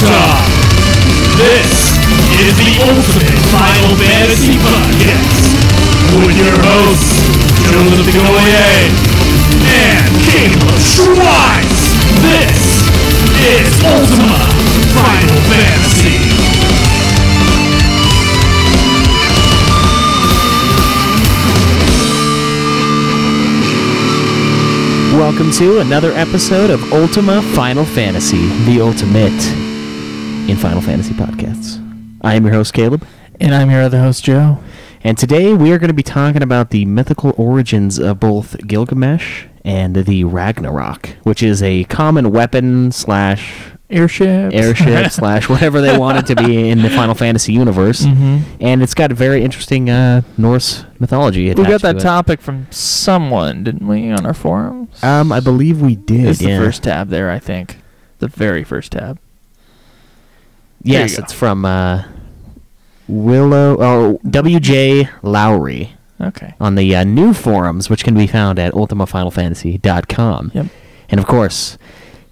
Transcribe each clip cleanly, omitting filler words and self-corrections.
Stop! This is the Ultimate Final Fantasy Podcast with your hosts, Joseph Goyer and King of Schweiss. This is Ultima Final Fantasy. Welcome to another episode of Ultima Final Fantasy, the ultimate in Final Fantasy podcasts. I am your host, Caleb. And I'm your other host, Joe. And today we are going to be talking about the mythical origins of both Gilgamesh and the Ragnarok, which is a common weapon slash airship slash whatever they want it to be in the Final Fantasy universe. Mm-hmm. And it's got a very interesting Norse mythology attached to it. We got that topic from someone, didn't we, on our forums? I believe we did. It's the first tab there, I think. The very first tab. Yes, it's from W.J. Lowry. Okay. On the new forums, which can be found at ultimafinalfantasy.com. Yep. And of course,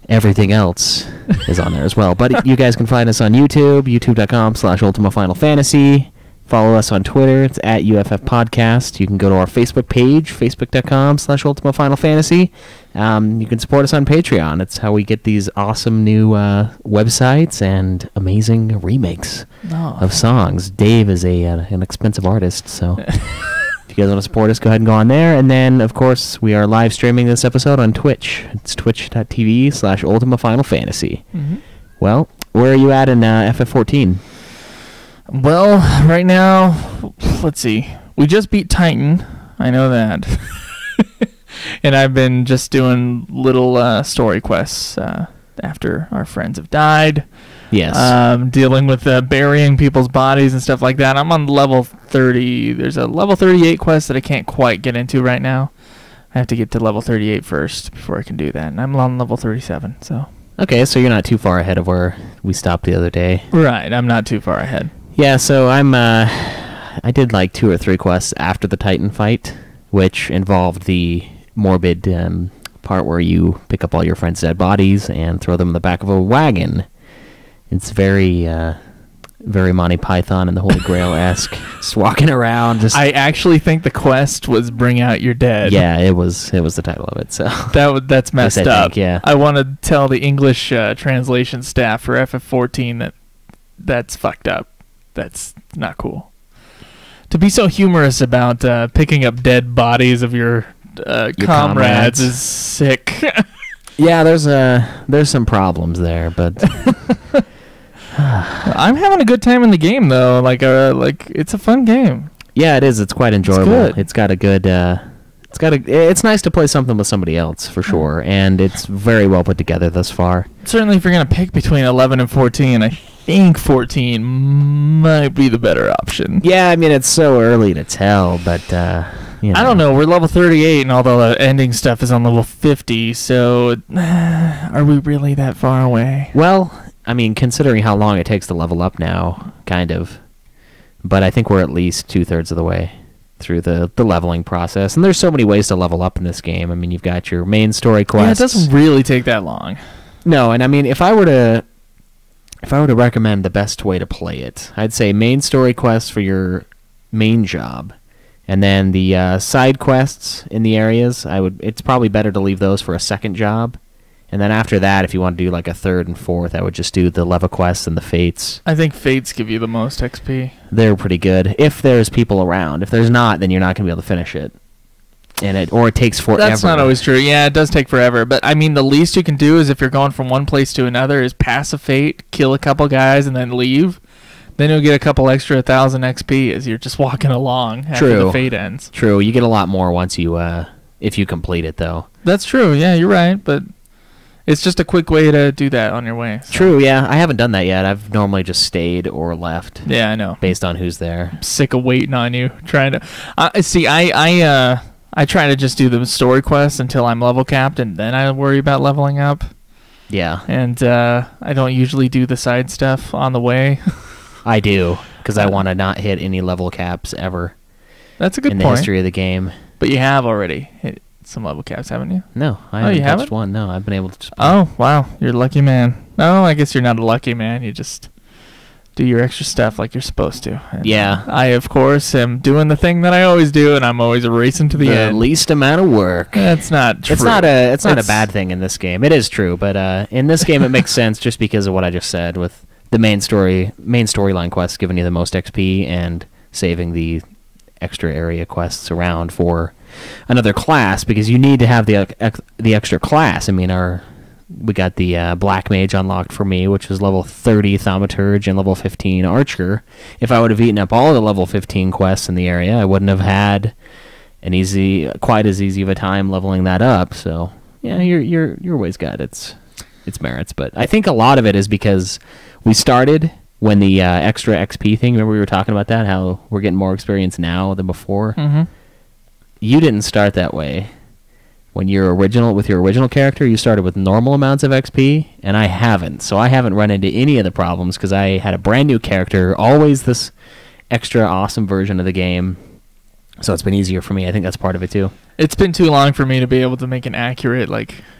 everything else is on there as well. But you guys can find us on YouTube, youtube.com/ultimafinalfantasy. Follow us on Twitter. It's at UFF Podcast. You can go to our Facebook page, facebook.com/ultimafinalfantasy. You can support us on Patreon. It's how we get these awesome new websites and amazing remakes of songs. Dave is an expensive artist, so if you guys want to support us, go ahead and go on there. And then, of course, we are live streaming this episode on Twitch. It's twitch.tv/ultimafinalfantasy. Mm-hmm. Well, where are you at in FF14? Well, right now, let's see. We just beat Titan. I know that. And I've been just doing little story quests after our friends have died. Yes. Dealing with burying people's bodies and stuff like that. I'm on level 30. There's a level 38 quest that I can't quite get into right now. I have to get to level 38 first before I can do that. And I'm on level 37, so. Okay, so you're not too far ahead of where we stopped the other day. Right, I'm not too far ahead. Yeah, so I did like 2 or 3 quests after the Titan fight, which involved the morbid part where you pick up all your friends' dead bodies and throw them in the back of a wagon. It's very Monty Python and the Holy Grail-esque. Just walking around. I actually think the quest was Bring Out Your Dead. Yeah, it was the title of it. So that's messed up. Yeah. I want to tell the English translation staff for FF14 that's fucked up. That's not cool. To be so humorous about picking up dead bodies of your comrades is sick. Yeah, there's some problems there, but I'm having a good time in the game though. Like it's a fun game. Yeah, it is. It's quite enjoyable. It's got a good. It's nice to play something with somebody else for sure, and it's very well put together thus far. Certainly, if you're gonna pick between 11 and 14, I think 14 might be the better option. Yeah, I mean it's so early to tell, but you know. I don't know. We're level 38, and all the ending stuff is on level 50. So, are we really that far away? Well, I mean, considering how long it takes to level up now, kind of. But I think we're at least 2/3 of the way through the leveling process, and there's so many ways to level up in this game. I mean, you've got your main story quests. Yeah, it doesn't really take that long. No, and I mean, if I were to recommend the best way to play it, I'd say main story quests for your main job, and then the side quests in the areas. It's probably better to leave those for a second job, and then after that, if you want to do like a third and fourth, I would just do the level quests and the fates. I think fates give you the most XP. They're pretty good if there's people around. If there's not, then you're not going to be able to finish it. Or it takes forever. That's not always true. Yeah, it does take forever. But, I mean, the least you can do is if you're going from one place to another is pass a fate, kill a couple guys, and then leave. Then you'll get a couple extra 1,000 XP as you're just walking along after the fate ends. True. You get a lot more once you, if you complete it, though. That's true. Yeah, you're right. But it's just a quick way to do that on your way. So. True, yeah. I haven't done that yet. I've normally just stayed or left. Yeah, I know. Based on who's there. I'm sick of waiting on you. Trying to... see, I try to just do the story quests until I'm level capped, and then I worry about leveling up. Yeah. And I don't usually do the side stuff on the way. I do, because I want to not hit any level caps ever. That's a good point. In the history of the game. But you have already. some level caps, haven't you? No, I Oh, you haven't touched haven't? one. No, I've been able to just... Oh, wow. You're a lucky man. No, I guess you're not a lucky man. You just do your extra stuff like you're supposed to. And Yeah. I, of course, am doing the thing that I always do, and I'm always racing to the end. least amount of work. That's not true. It's not a bad thing in this game. It is true, but in this game it makes sense just because of what I just said with the main storyline quests giving you the most XP and saving the extra area quests around for another class, because you need to have the extra class. I mean, we got the Black Mage unlocked for me, which is level 30 Thaumaturge and level 15 Archer. If I would have eaten up all the level 15 quests in the area, I wouldn't have had quite as easy of a time leveling that up. So yeah, your way's got its merits, but I think a lot of it is because we started when the extra XP thing. Remember we were talking about that, how we're getting more experience now than before. Mm-hmm. You didn't start that way. When with your original character, you started with normal amounts of XP, and I haven't. So I haven't run into any of the problems because I had a brand new character, always this extra awesome version of the game. So it's been easier for me. I think that's part of it too. It's been too long for me to be able to make an accurate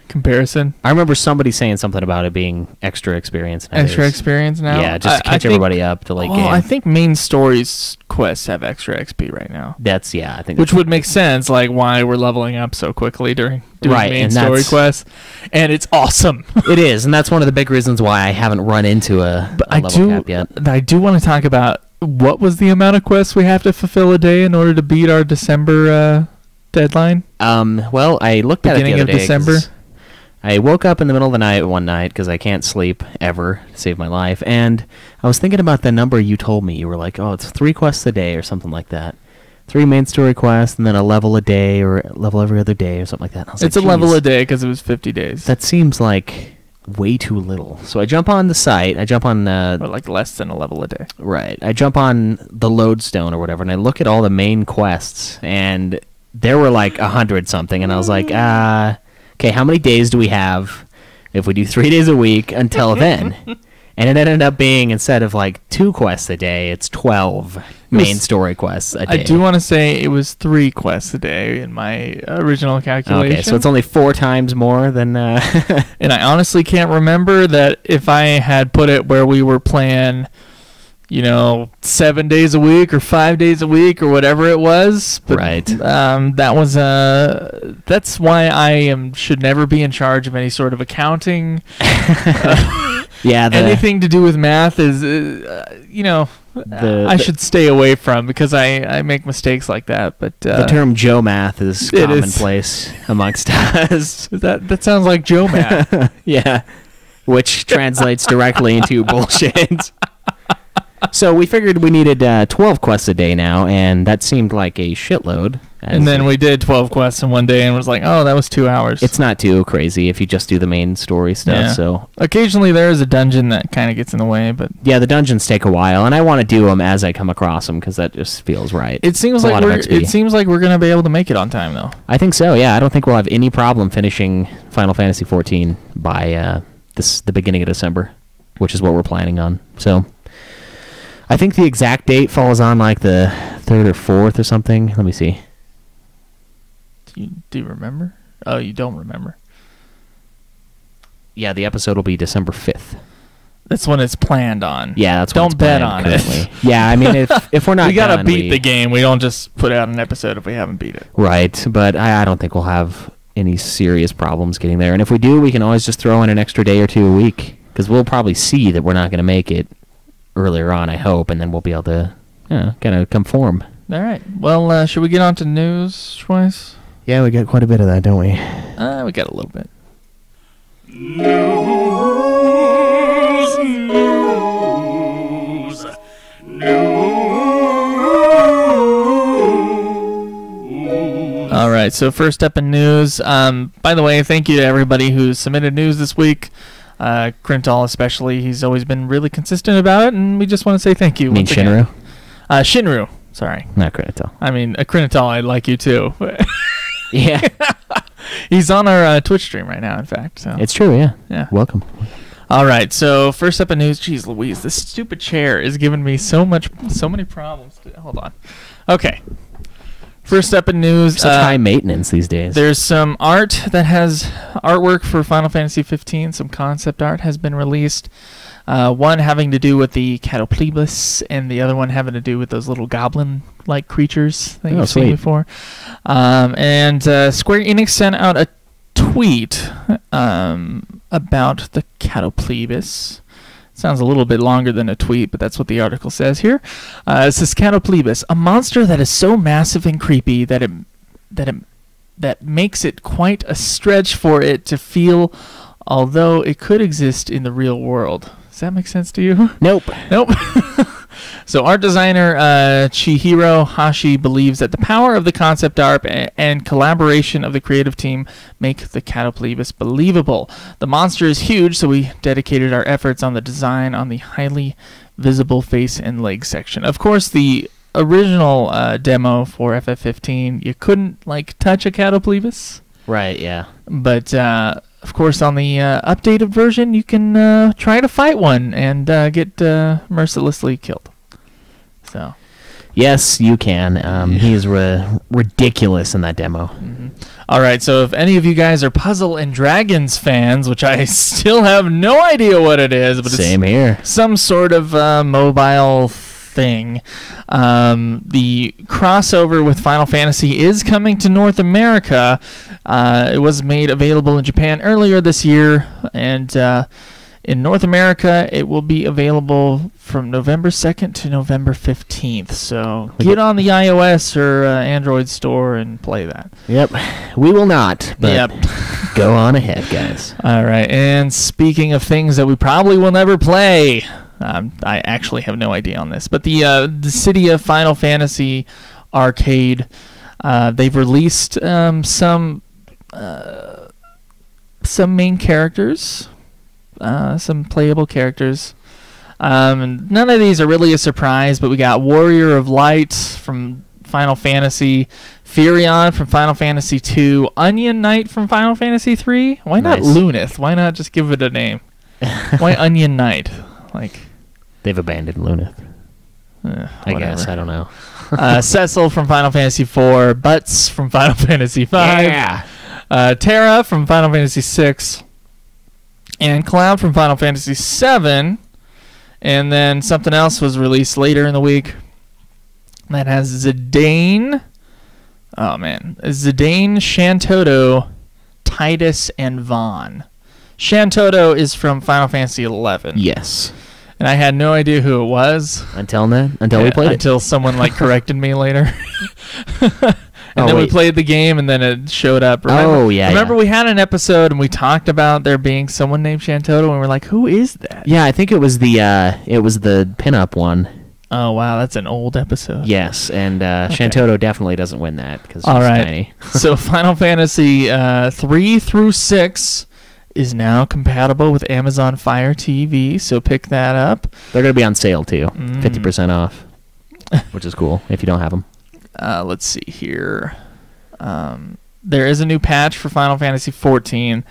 comparison. I remember somebody saying something about it being extra experience nowadays. Extra experience now? Yeah, just to catch everybody up to late game. I think main stories quests have extra XP right now. I think which would make sense, why we're leveling up so quickly during right, main and story quests. And it's awesome. It is, and that's one of the big reasons why I haven't run into a level cap yet. I do want to talk about what was the amount of quests we have to fulfill a day in order to beat our December deadline. Well, I looked at it the other day. Beginning of December. I woke up in the middle of the night one night because I can't sleep ever to save my life, and I was thinking about the number you told me. You were like, oh, it's 3 quests a day or something like that. 3 main story quests, and then a level a day or a level every other day or something like that. And I was it's like, a level a day because it was 50 days. That seems like way too little. So I jump on the site. I jump on... or less than a level a day. Right. I jump on the lodestone or whatever, and I look at all the main quests, and there were 100 something, and I was like, okay, how many days do we have if we do 3 days a week until then? And it ended up being, instead of 2 quests a day, it's 12 main story quests a day. I do want to say it was 3 quests a day in my original calculation. Okay, so it's only 4 times more than... And I honestly can't remember that if I had put it where we were playing... 7 days a week or 5 days a week or whatever it was. But, right. That's why should never be in charge of any sort of accounting. Yeah. Anything to do with math is, I should stay away from because I make mistakes like that. But the term Joe math is commonplace amongst us. That sounds like Joe math. Yeah. Which translates directly into bullshit. So we figured we needed 12 quests a day now, and that seemed like a shitload. And then we did 12 quests in one day and was like, oh, that was 2 hours. It's not too crazy if you just do the main story stuff. Yeah. So occasionally there is a dungeon that kind of gets in the way, but yeah, the dungeons take a while, and I want to do them as I come across them because that just feels right. It seems like we're gonna be able to make it on time, though. I think so. Yeah, I don't think we'll have any problem finishing Final Fantasy XIV by the beginning of December, which is what we're planning on. So. I think the exact date falls on the 3rd or 4th or something. Let me see. Do you remember? Oh, you don't remember. Yeah, the episode will be December 5th. That's when it's planned on. Yeah, that's when don't it's bet planned on currently. it. Yeah, I mean, if we're not we gotta done, beat the game. We don't just put out an episode if we haven't beat it. Right, but I don't think we'll have any serious problems getting there. And if we do, we can always just throw in an extra day or 2 a week because we'll probably see that we're not going to make it earlier on, I hope, and then we'll be able to kind of conform. All right. Well, should we get on to news, Schweiss? Yeah, we got quite a bit of that, don't we? We got a little bit. All right, so first up in news. By the way, thank you to everybody who submitted news this week. Crintal especially, he's always been really consistent about it, and we just want to say thank you. You mean Shinru? Shinru, sorry. Not Crintal. I mean, Crintal, I like you too. Yeah. He's on our Twitch stream right now, in fact. So. It's true, yeah. Yeah. Welcome. All right, so first up in news. Jeez Louise, this stupid chair is giving me so many problems. Hold on. Okay. First up in news, Such high maintenance these days. there's some art that has artwork for Final Fantasy 15. Some concept art has been released. One having to do with the Catoplebis, and the other one having to do with those little goblin-like creatures that you've seen before. And Square Enix sent out a tweet about the Catoplebis. Sounds a little bit longer than a tweet, but that's what the article says here. It says, Catoplebis, a monster that is so massive and creepy that makes it quite a stretch for it to feel, although it could exist in the real world. Does that make sense to you? Nope. Nope. So art designer Chihiro Hashi believes that the power of the concept art and collaboration of the creative team make the Catoplebis believable. The monster is huge, so we dedicated our efforts on the design on the highly visible face and leg section. Of course, the original demo for FF15, you couldn't touch a Catoplebis. Right, yeah. But of course, on the updated version, you can try to fight one and get mercilessly killed. So, yes, you can. He is ridiculous in that demo. Mm-hmm. All right, so if any of you guys are Puzzle and Dragons fans, which I still have no idea what it is, but Same here. Some sort of mobile thing. The crossover with Final Fantasy is coming to North America. It was made available in Japan earlier this year, and in North America, it will be available from November 2nd to November 15th. So get on the iOS or Android store and play that. Yep. We will not, but Yep. go on ahead, guys. All right. And speaking of things that we probably will never play, I actually have no idea on this, but the Cydia Final Fantasy arcade, they've released some main characters. Some playable characters. None of these are really a surprise, but we got Warrior of Light from Final Fantasy, Furion from Final Fantasy 2, Onion Knight from Final Fantasy 3. Why not Nice. Lunith? Why not just give it a name? Why Onion Knight? They've abandoned Lunith. I guess. I don't know. Cecil from Final Fantasy 4, Butts from Final Fantasy 5, Yeah. Terra from Final Fantasy 6, and Cloud from Final Fantasy 7, and then something else was released later in the week that has Zidane. Oh man, Zidane, Shantoto, Titus, and Vaughn. Shantoto is from Final Fantasy 11. Yes. And I had no idea who it was Until then, until we played it. until someone corrected me later. And then we wait. played the game, and then it showed up. Remember we had an episode, and we talked about there being someone named Shantoto, and we're like, who is that? Yeah, I think it was the pinup one. Oh, wow, that's an old episode. Yes, and Shantoto definitely doesn't win that because she's All right. tiny. So Final Fantasy 3 through 6 is now compatible with Amazon Fire TV, so pick that up. They're going to be on sale, too. 50% off, which is cool if you don't have them. Let's see here. There is a new patch for Final Fantasy 14,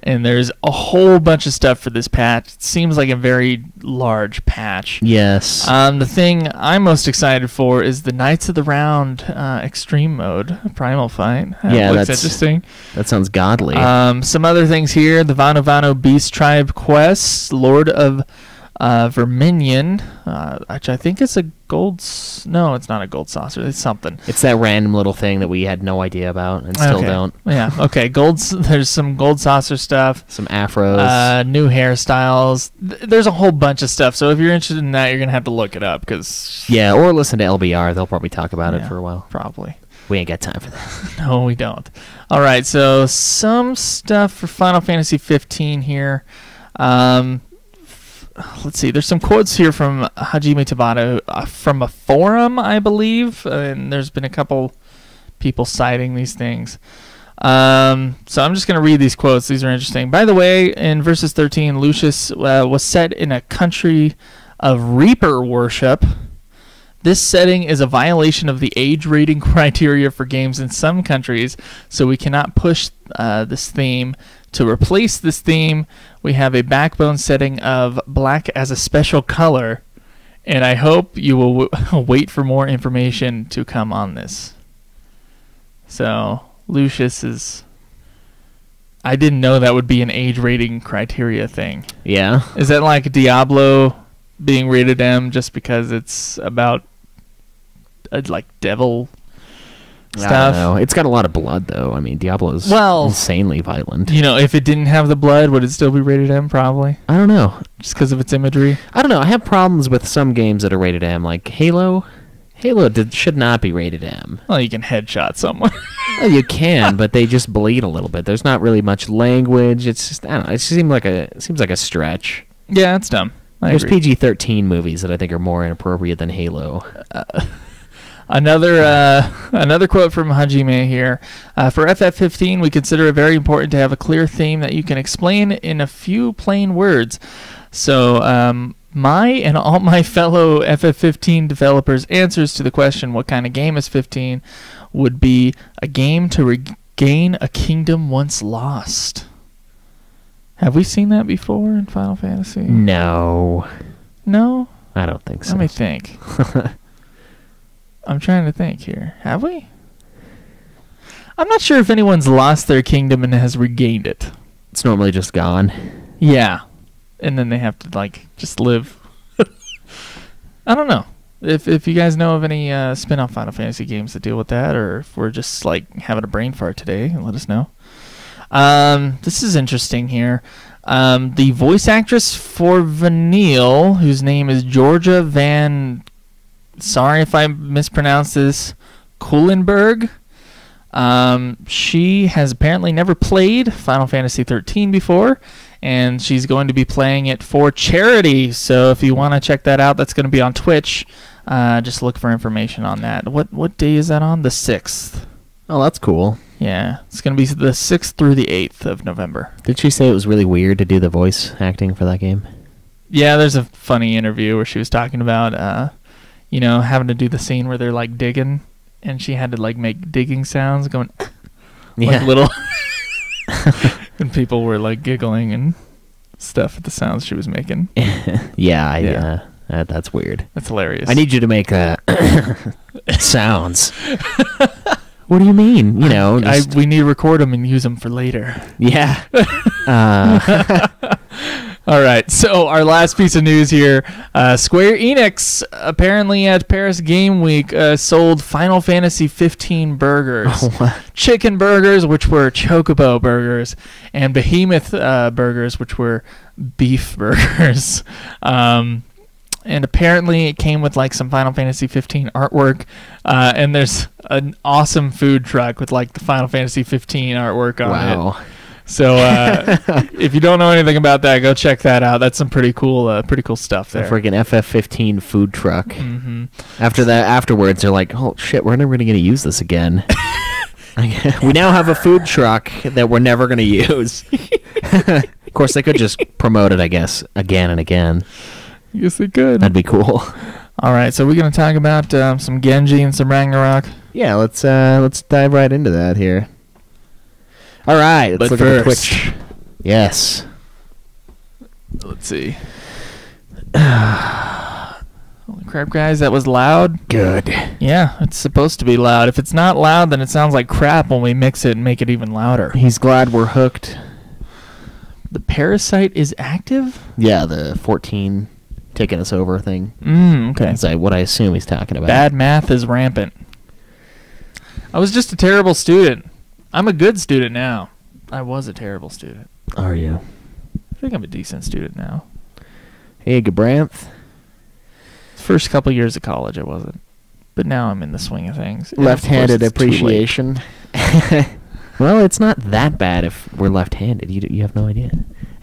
and there's a whole bunch of stuff for this patch. It seems like a very large patch. Yes. The thing I'm most excited for is the Knights of the Round Extreme Mode, Primal Fight. Yeah, looks that's interesting. That sounds godly. Some other things here: the Vano Vano Beast Tribe quest, Lord of Verminion, which I think is a gold. No, it's not a gold saucer. It's something. It's that random little thing that we had no idea about and still don't. Yeah. Okay. There's some gold saucer stuff. Some afros. New hairstyles. There's a whole bunch of stuff. So if you're interested in that, you're gonna have to look it up because. Yeah, or listen to LBR. They'll probably talk about it for a while. Probably. We ain't got time for that. No, we don't. All right. So some stuff for Final Fantasy 15 here. Let's see. There's some quotes here from Hajime Tabata from a forum, I believe, and there's been a couple people citing these things. So I'm just going to read these quotes. These are interesting. By the way, in Versus 13, Lucius was set in a country of Reaper worship. This setting is a violation of the age rating criteria for games in some countries, so we cannot push this theme. To replace this theme, we have a backbone setting of black as a special color, and I hope you will wait for more information to come on this. So Lucius is. I didn't know that would be an age rating criteria thing. Yeah. Is that like Diablo being rated M just because it's about like devil stuff? I don't know. It's got a lot of blood, though. I mean, Diablo is insanely violent. You know, if it didn't have the blood, would it still be rated M? Probably. I don't know. Just because of its imagery? I don't know. I have problems with some games that are rated M, like Halo. Halo should not be rated M. Well, you can headshot someone. Well, you can, but they just bleed a little bit. There's not really much language. It's just, I don't know. It seems like a stretch. Yeah, it's dumb. There's PG-13 movies that I think are more inappropriate than Halo. Another quote from Hajime here. For FF15, we consider it very important to have a clear theme that you can explain in a few plain words. So, my and all my fellow FF15 developers' answers to the question, what kind of game is 15, would be a game to regain a kingdom once lost. Have we seen that before in Final Fantasy? No. No? I don't think so. Let me think. I'm trying to think here. Have we? I'm not sure if anyone's lost their kingdom and has regained it. It's normally just gone. Yeah. And then they have to, like, just live. I don't know. If you guys know of any spin-off Final Fantasy games that deal with that, or if we're just, like, having a brain fart today, let us know. This is interesting here. The voice actress for Vanille, whose name is Georgia Van... Sorry if I mispronounced this. Kuhlenberg. She has apparently never played Final Fantasy 13 before, and she's going to be playing it for charity. So if you want to check that out, that's going to be on Twitch. Just look for information on that. What day is that on? The 6th. Oh, that's cool. Yeah, it's going to be the 6th through the 8th of November. Did she say it was really weird to do the voice acting for that game? Yeah, there's a funny interview where she was talking about, having to do the scene where they're, like, digging, and she had to, like, make digging sounds going, like, little... and people were, like, giggling and stuff at the sounds she was making. Yeah. That's weird. That's hilarious. I need you to make sounds. What do you mean? We need to record them and use them for later. Yeah. All right. So our last piece of news here: Square Enix apparently at Paris Game Week sold Final Fantasy 15 burgers, chicken burgers, which were chocobo burgers, and behemoth burgers, which were beef burgers. And apparently it came with like some Final Fantasy 15 artwork, and there's an awesome food truck with like the Final Fantasy 15 artwork on it. Wow. So if you don't know anything about that, go check that out. That's some pretty cool stuff there. A freaking FF15 food truck. Mm-hmm. Afterwards, they're like, oh shit, we're never gonna use this again. We now have a food truck that we're never gonna use. Of course, they could just promote it, I guess, again and again. Yes, they could. That'd be cool. All right, so we're gonna talk about some Genji and some Ragnarok. Yeah, let's dive right into that here. All right, let's look at the Twitch. Yes. Let's see. Holy crap, guys, that was loud. Good. Yeah, it's supposed to be loud. If it's not loud, then it sounds like crap when we mix it and make it even louder. He's glad we're hooked. The parasite is active? Yeah, the 14 taking us over thing. Okay. That's what I assume he's talking about. Bad math is rampant. I was just a terrible student. I'm a good student now. I was a terrible student. Are you? I think I'm a decent student now. Hey, Gabranth. First couple years of college, I wasn't. But now I'm in the swing of things. Left-handed appreciation. Well, it's not that bad if we're left-handed. You have no idea.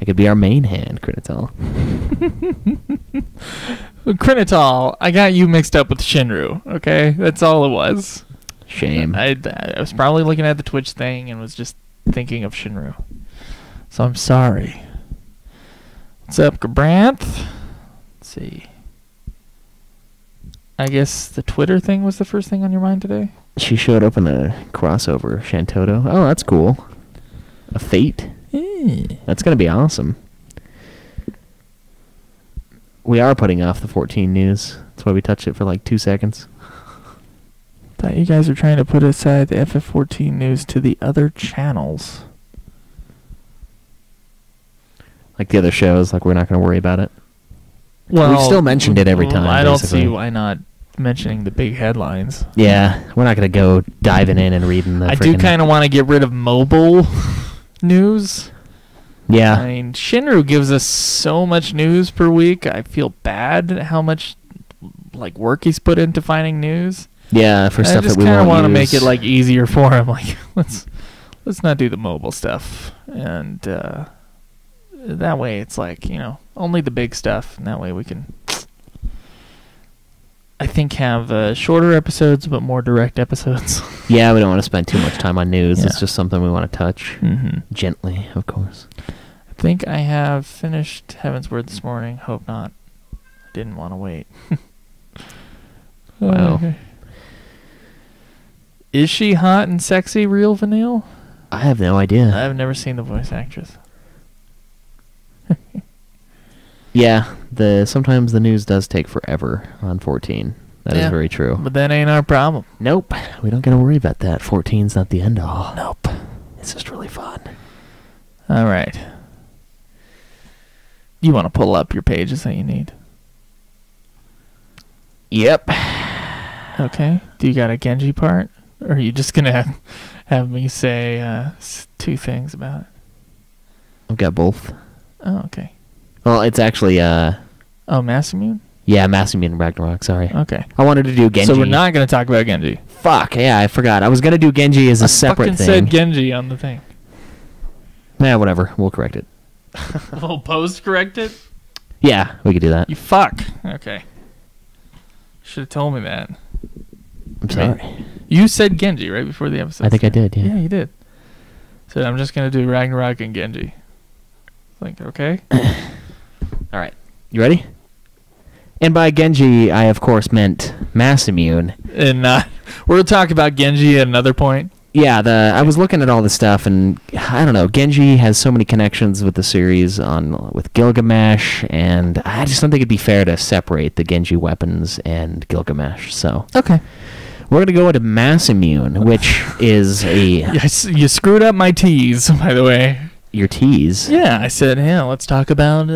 It could be our main hand, Crinitol. Crinitol, I got you mixed up with Shinru, okay? That's all it was. Shame. I was probably looking at the Twitch thing and was just thinking of Shinru. So I'm sorry. What's up, Gabranth? Let's see. I guess the Twitter thing was the first thing on your mind today? She showed up in a crossover, Shantoto. Oh, that's cool. A Fate? That's going to be awesome. We are putting off the 14 news. That's why we touched it for like 2 seconds. Thought you guys were trying to put aside the FF14 news to the other channels. Like the other shows, like we're not going to worry about it. Well, We've still mentioned it every time. I don't basically. see why not mentioning the big headlines. Yeah, we're not going to go diving in and reading the I do kind of want to get rid of mobile news. Yeah. I mean, Shinru gives us so much news per week. I feel bad at how much like work he's put into finding news. Yeah, for stuff that we I just kind of want to make it like easier for him. Like let's not do the mobile stuff, and that way it's like, you know, only the big stuff, and that way we can, I think, have shorter episodes but more direct episodes. Yeah, we don't want to spend too much time on news. Yeah. It's just something we want to touch. Mm-hmm. Gently, of course. I think I have finished Heaven's Word this morning. Hope not. I didn't want to wait. Wow. Okay. Is she hot and sexy, real Vanille? I have no idea. I've never seen the voice actress. Yeah, sometimes the news does take forever on 14. That is very true. But that ain't our problem. Nope, we don't got to worry about that. 14's not the end all. Nope. It's just really fun. All right. You want to pull up your pages that you need? Yep. Okay. Do you got a Genji part? Or are you just going to have me say two things about it? I've got both. Oh, okay. Well, it's actually, Oh, Masamune? yeah, Masamune and Ragnarok, sorry. Okay. I wanted to do Genji. So we're not going to talk about Genji. Fuck, yeah, I forgot. I was going to do Genji as a separate fucking thing. said Genji on the thing. Nah, whatever. We'll correct it. We'll post correct it? Yeah, we could do that. You fuck. Okay. Should have told me that. I'm sorry. You said Genji right before the episode. I think I did, yeah. Yeah, you did. Said I'm just going to do Ragnarok and Genji. Like, okay. All right. You ready? And by Genji, I of course meant Masamune. And we'll talk about Genji at another point. Yeah, I was looking at all this stuff, and I don't know. Genji has so many connections with the series with Gilgamesh, and I just don't think it'd be fair to separate the Genji weapons and Gilgamesh. So Okay. we're gonna go into Masamune, which is Yes, you screwed up my tease, by the way. your tease. Yeah, I said, yeah, let's talk about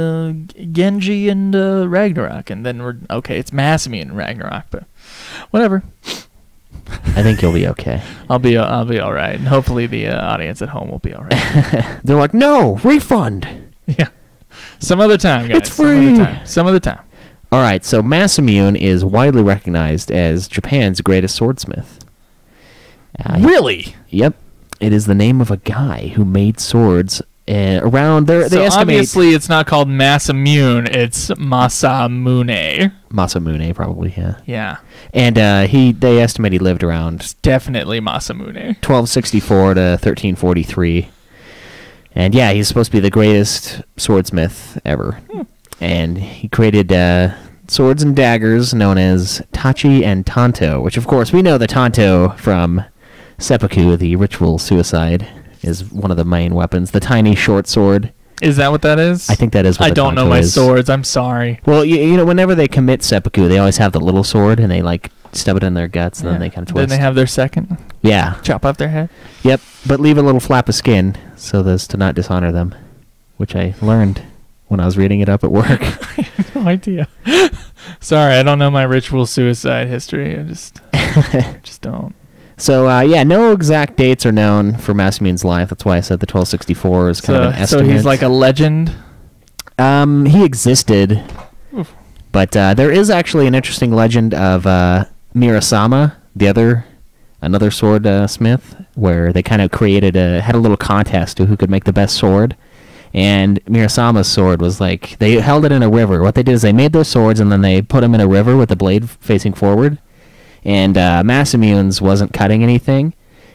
Genji and Ragnarok, and then it's Masamune and Ragnarok, but whatever. I think you'll be okay. I'll be all right, and hopefully the audience at home will be all right. They're like, no, refund. Yeah, some other time, guys. It's free. Some other time. All right, so Masamune is widely recognized as Japan's greatest swordsmith. Really? Yep. It is the name of a guy who made swords around there. So they estimate obviously it's not called Masamune, it's Masamune. Masamune, probably, yeah. Yeah. And they estimate he lived around It's definitely Masamune. 1264 to 1343. And yeah, he's supposed to be the greatest swordsmith ever. And he created swords and daggers known as Tachi and Tanto, which of course we know the Tanto from Seppuku, the ritual suicide, is one of the main weapons. The tiny short sword. Is that what that is? I think that is what I the don't know Tanto my is. swords. I'm sorry. Well, you know, whenever they commit seppuku, they always have the little sword, and they like stub it in their guts, and then they kind of twist. Then they have their second. Yeah. Chop off their head. Yep. But leave a little flap of skin so as to not dishonor them, which I learned when I was reading it up at work. I have no idea. Sorry, I don't know my ritual suicide history. I just don't. So, yeah, no exact dates are known for Masamune's life. That's why I said the 1264 is kind of an estimate. So he's like a legend? He existed. Oof. But there is actually an interesting legend of Mirasama, another sword smith, where they kind of had a little contest to who could make the best sword. And Mirasama's sword was like, they held it in a river. What they did is they made their swords and then they put them in a river with the blade facing forward. And Masamune's wasn't cutting anything,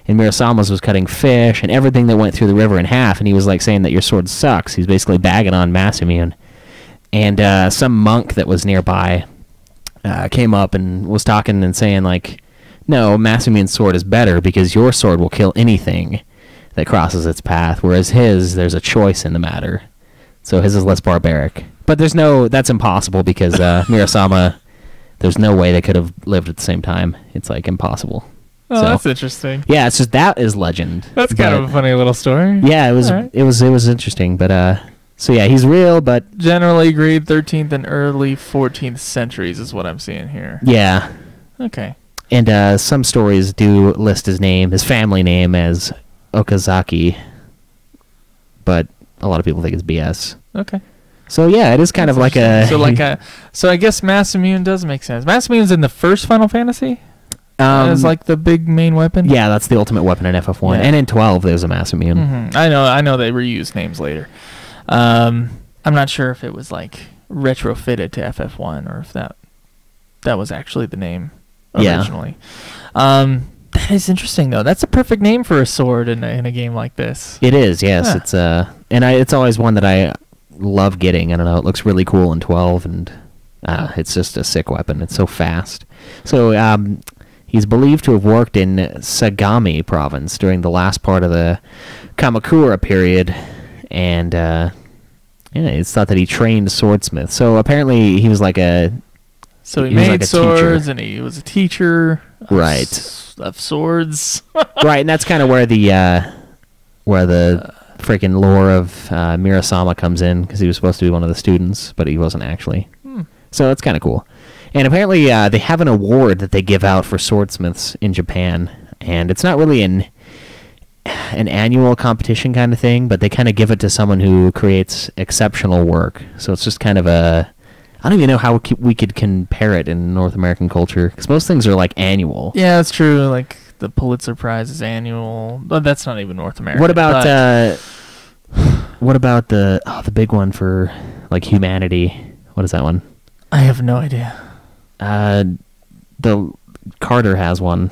and Mirasama's was cutting fish and everything that went through the river in half. And he was like saying that your sword sucks. He's basically bagging on Masamune. And some monk that was nearby came up and was talking and saying like, no, Masamune's sword is better because your sword will kill anything that crosses its path, whereas there's a choice in the matter. So his is less barbaric. But that's impossible because Mirasama, there's no way they could have lived at the same time. It's like impossible. Oh, that's interesting. Yeah, it's just that is legend. That's kind of a funny little story. Yeah, it was. All right. It was interesting, but so yeah, he's real, but Generally agreed 13th and early 14th centuries is what I'm seeing here. yeah. Okay. And some stories do list his family name as Okazaki, but a lot of people think it's BS. Okay. So yeah, it is kind of like a. So I guess Mass Immune does make sense. Mass Immune's in the first Final Fantasy as like the big main weapon. Yeah, that's the ultimate weapon in FF1, and in 12 there's a Mass Immune. Mm-hmm. I know they reuse names later. I'm not sure if it was like retrofitted to FF1 or if that was actually the name originally. Yeah. That is interesting though. That's a perfect name for a sword in a game like this. It is, yes. Huh. It's it's always one that I love getting. I don't know, it looks really cool in 12, and it's just a sick weapon. It's so fast. So he's believed to have worked in Sagami province during the last part of the Kamakura period, and it's thought that he trained swordsmith. So apparently he was like a. So he made swords, and he was a teacher. Of swords. Right, and that's kind of where the freaking lore of Mirasama comes in, because he was supposed to be one of the students, but he wasn't actually. So it's kind of cool. And apparently they have an award that they give out for swordsmiths in Japan, and it's not really an annual competition kind of thing, but they kind of give it to someone who creates exceptional work. So it's just kind of a... I don't even know how we could compare it in North American culture, because most things are like annual. Yeah, that's true. Like the Pulitzer Prize is annual, but that's not even North America. What about the big one for like humanity? What is that one? I have no idea. The Carter has one.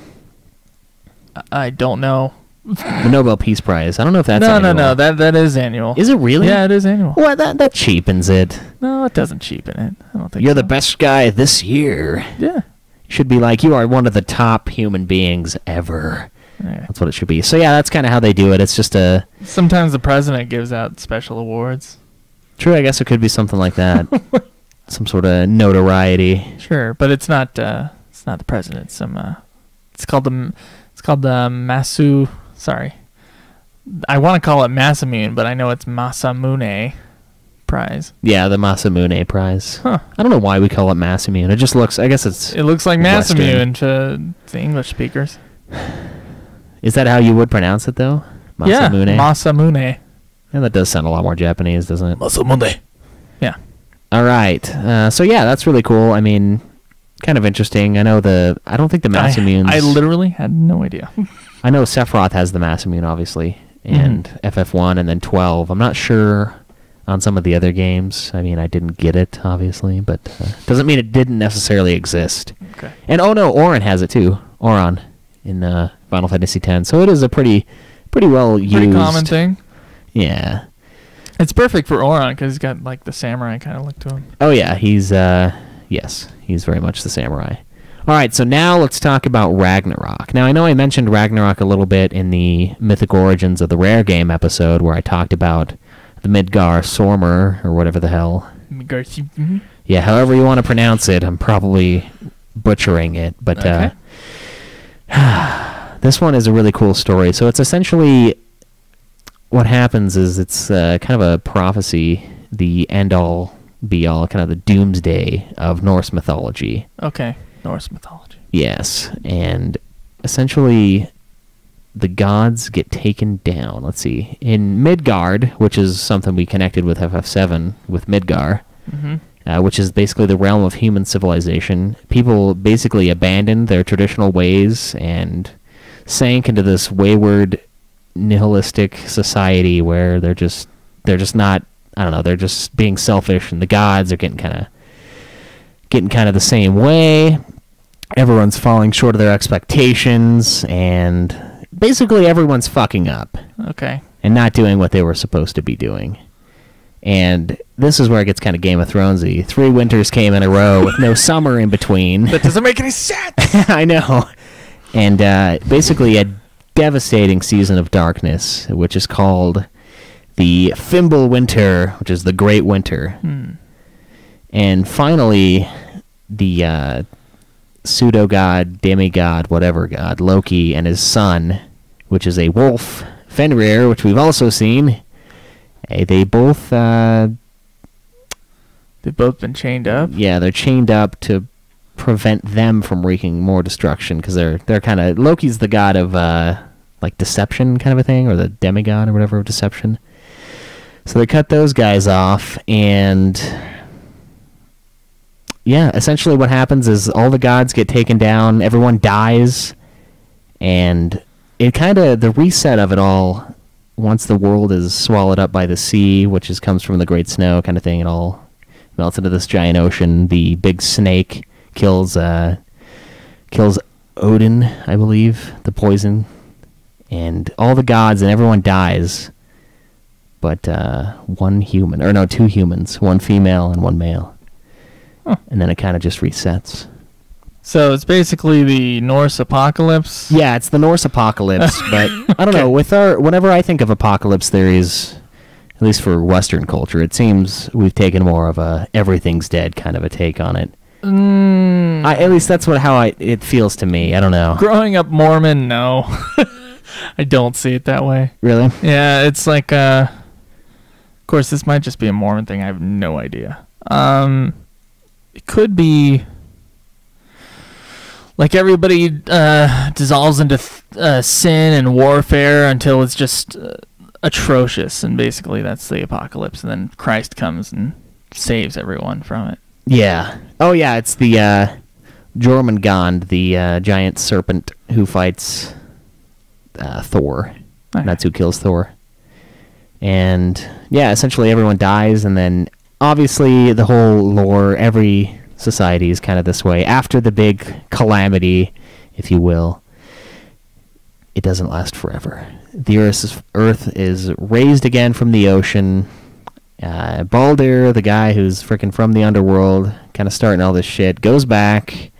I don't know. The Nobel Peace Prize. I don't know if that's annual. No. That is annual. Is it really? Yeah, it is annual. What? That cheapens it. No, it doesn't cheapen it. I don't think You're the best guy this year. Yeah. Should be like, you are one of the top human beings ever. Yeah. That's what it should be. So yeah, that's kind of how they do it. It's just a... Sometimes the president gives out special awards. True, I guess it could be something like that. Some sort of notoriety. Sure, but it's not the president. It's called the Masu... Sorry. I want to call it Masamune, but I know it's Masamune Prize. Yeah, the Masamune Prize. Huh. I don't know why we call it Masamune. It just looks... I guess it looks like Masamune to the English speakers. Is that how you would pronounce it, though? Masamune? Yeah, Masamune. Yeah, that does sound a lot more Japanese, doesn't it? Masamune. Yeah. All right. So yeah, that's really cool. I mean, kind of interesting. I don't think the Masamunes... I literally had no idea. I know Sephiroth has the Masamune, obviously, and FF1, and then 12. I'm not sure on some of the other games. I mean, I didn't get it, obviously, but doesn't mean it didn't necessarily exist. Okay. And oh no, Auron has it too. Auron in Final Fantasy X. So it is a pretty well used... Pretty common thing. Yeah. It's perfect for Auron because he's got like the samurai kind of look to him. Oh yeah, he's very much the samurai. All right, so now let's talk about Ragnarok. Now, I know I mentioned Ragnarok a little bit in the Mythic Origins of the Rare Game episode where I talked about the Midgar Sormer, or whatever the hell. Yeah, however you want to pronounce it. I'm probably butchering it, but okay. This one is a really cool story. So it's essentially... What happens is it's kind of a prophecy, the end-all, be-all, kind of the doomsday of Norse mythology. Okay. Norse mythology. Yes, and essentially the gods get taken down. Let's see. In Midgard, which is something we connected with FF7, with Midgar, which is basically the realm of human civilization, people basically abandoned their traditional ways and sank into this wayward, nihilistic society where they're just not, I don't know, they're just being selfish, and the gods are getting kind of the same way. Everyone's falling short of their expectations, and basically everyone's fucking up. Okay. And not doing what they were supposed to be doing. And this is where it gets kind of Game of Thronesy. 3 winters came in a row with no summer in between. That doesn't make any sense. I know. And basically a devastating season of darkness, which is called the Fimble Winter, which is the Great Winter. And finally, pseudo-god, demigod, whatever god, Loki, and his son, which is a wolf, Fenrir, which we've also seen. They've both been chained up? Yeah, they're chained up to prevent them from wreaking more destruction, because they're kind of... Loki's the god of, like, deception kind of a thing, or the demigod or whatever of deception. So they cut those guys off, and... yeah, essentially what happens is all the gods get taken down, everyone dies, and it kind of... the reset of it all, once the world is swallowed up by the sea, which comes from the great snow kind of thing, it all melts into this giant ocean. The big snake kills Odin, I believe, the poison, and all the gods and everyone dies, but two humans, one female and one male. Huh. And then it kind of just resets. So it's basically the Norse apocalypse? Yeah, it's the Norse apocalypse, but I don't know, whenever I think of apocalypse theories, at least for Western culture, it seems we've taken more of a everything's dead kind of a take on it. At least that's how it feels to me. I don't know. Growing up Mormon, no. I don't see it that way. Really? Yeah, it's like, of course, this might just be a Mormon thing. I have no idea. It could be like everybody dissolves into sin and warfare until it's just atrocious, and basically that's the apocalypse, and then Christ comes and saves everyone from it. Yeah. Oh, yeah, it's the Jormungand, the giant serpent who fights Thor. Okay. That's who kills Thor. And, yeah, essentially everyone dies, and then obviously the whole lore, every society is kind of this way. After the big calamity, if you will, it doesn't last forever. The Earth is raised again from the ocean. Baldur, the guy who's freaking from the underworld, kind of starting all this shit, goes back,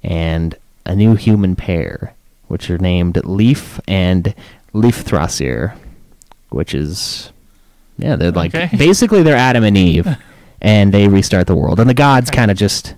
and a new human pair, which are named Leif and Leifthrassir, which is, yeah, they're like, basically they're Adam and Eve, and they restart the world. And the gods kind of just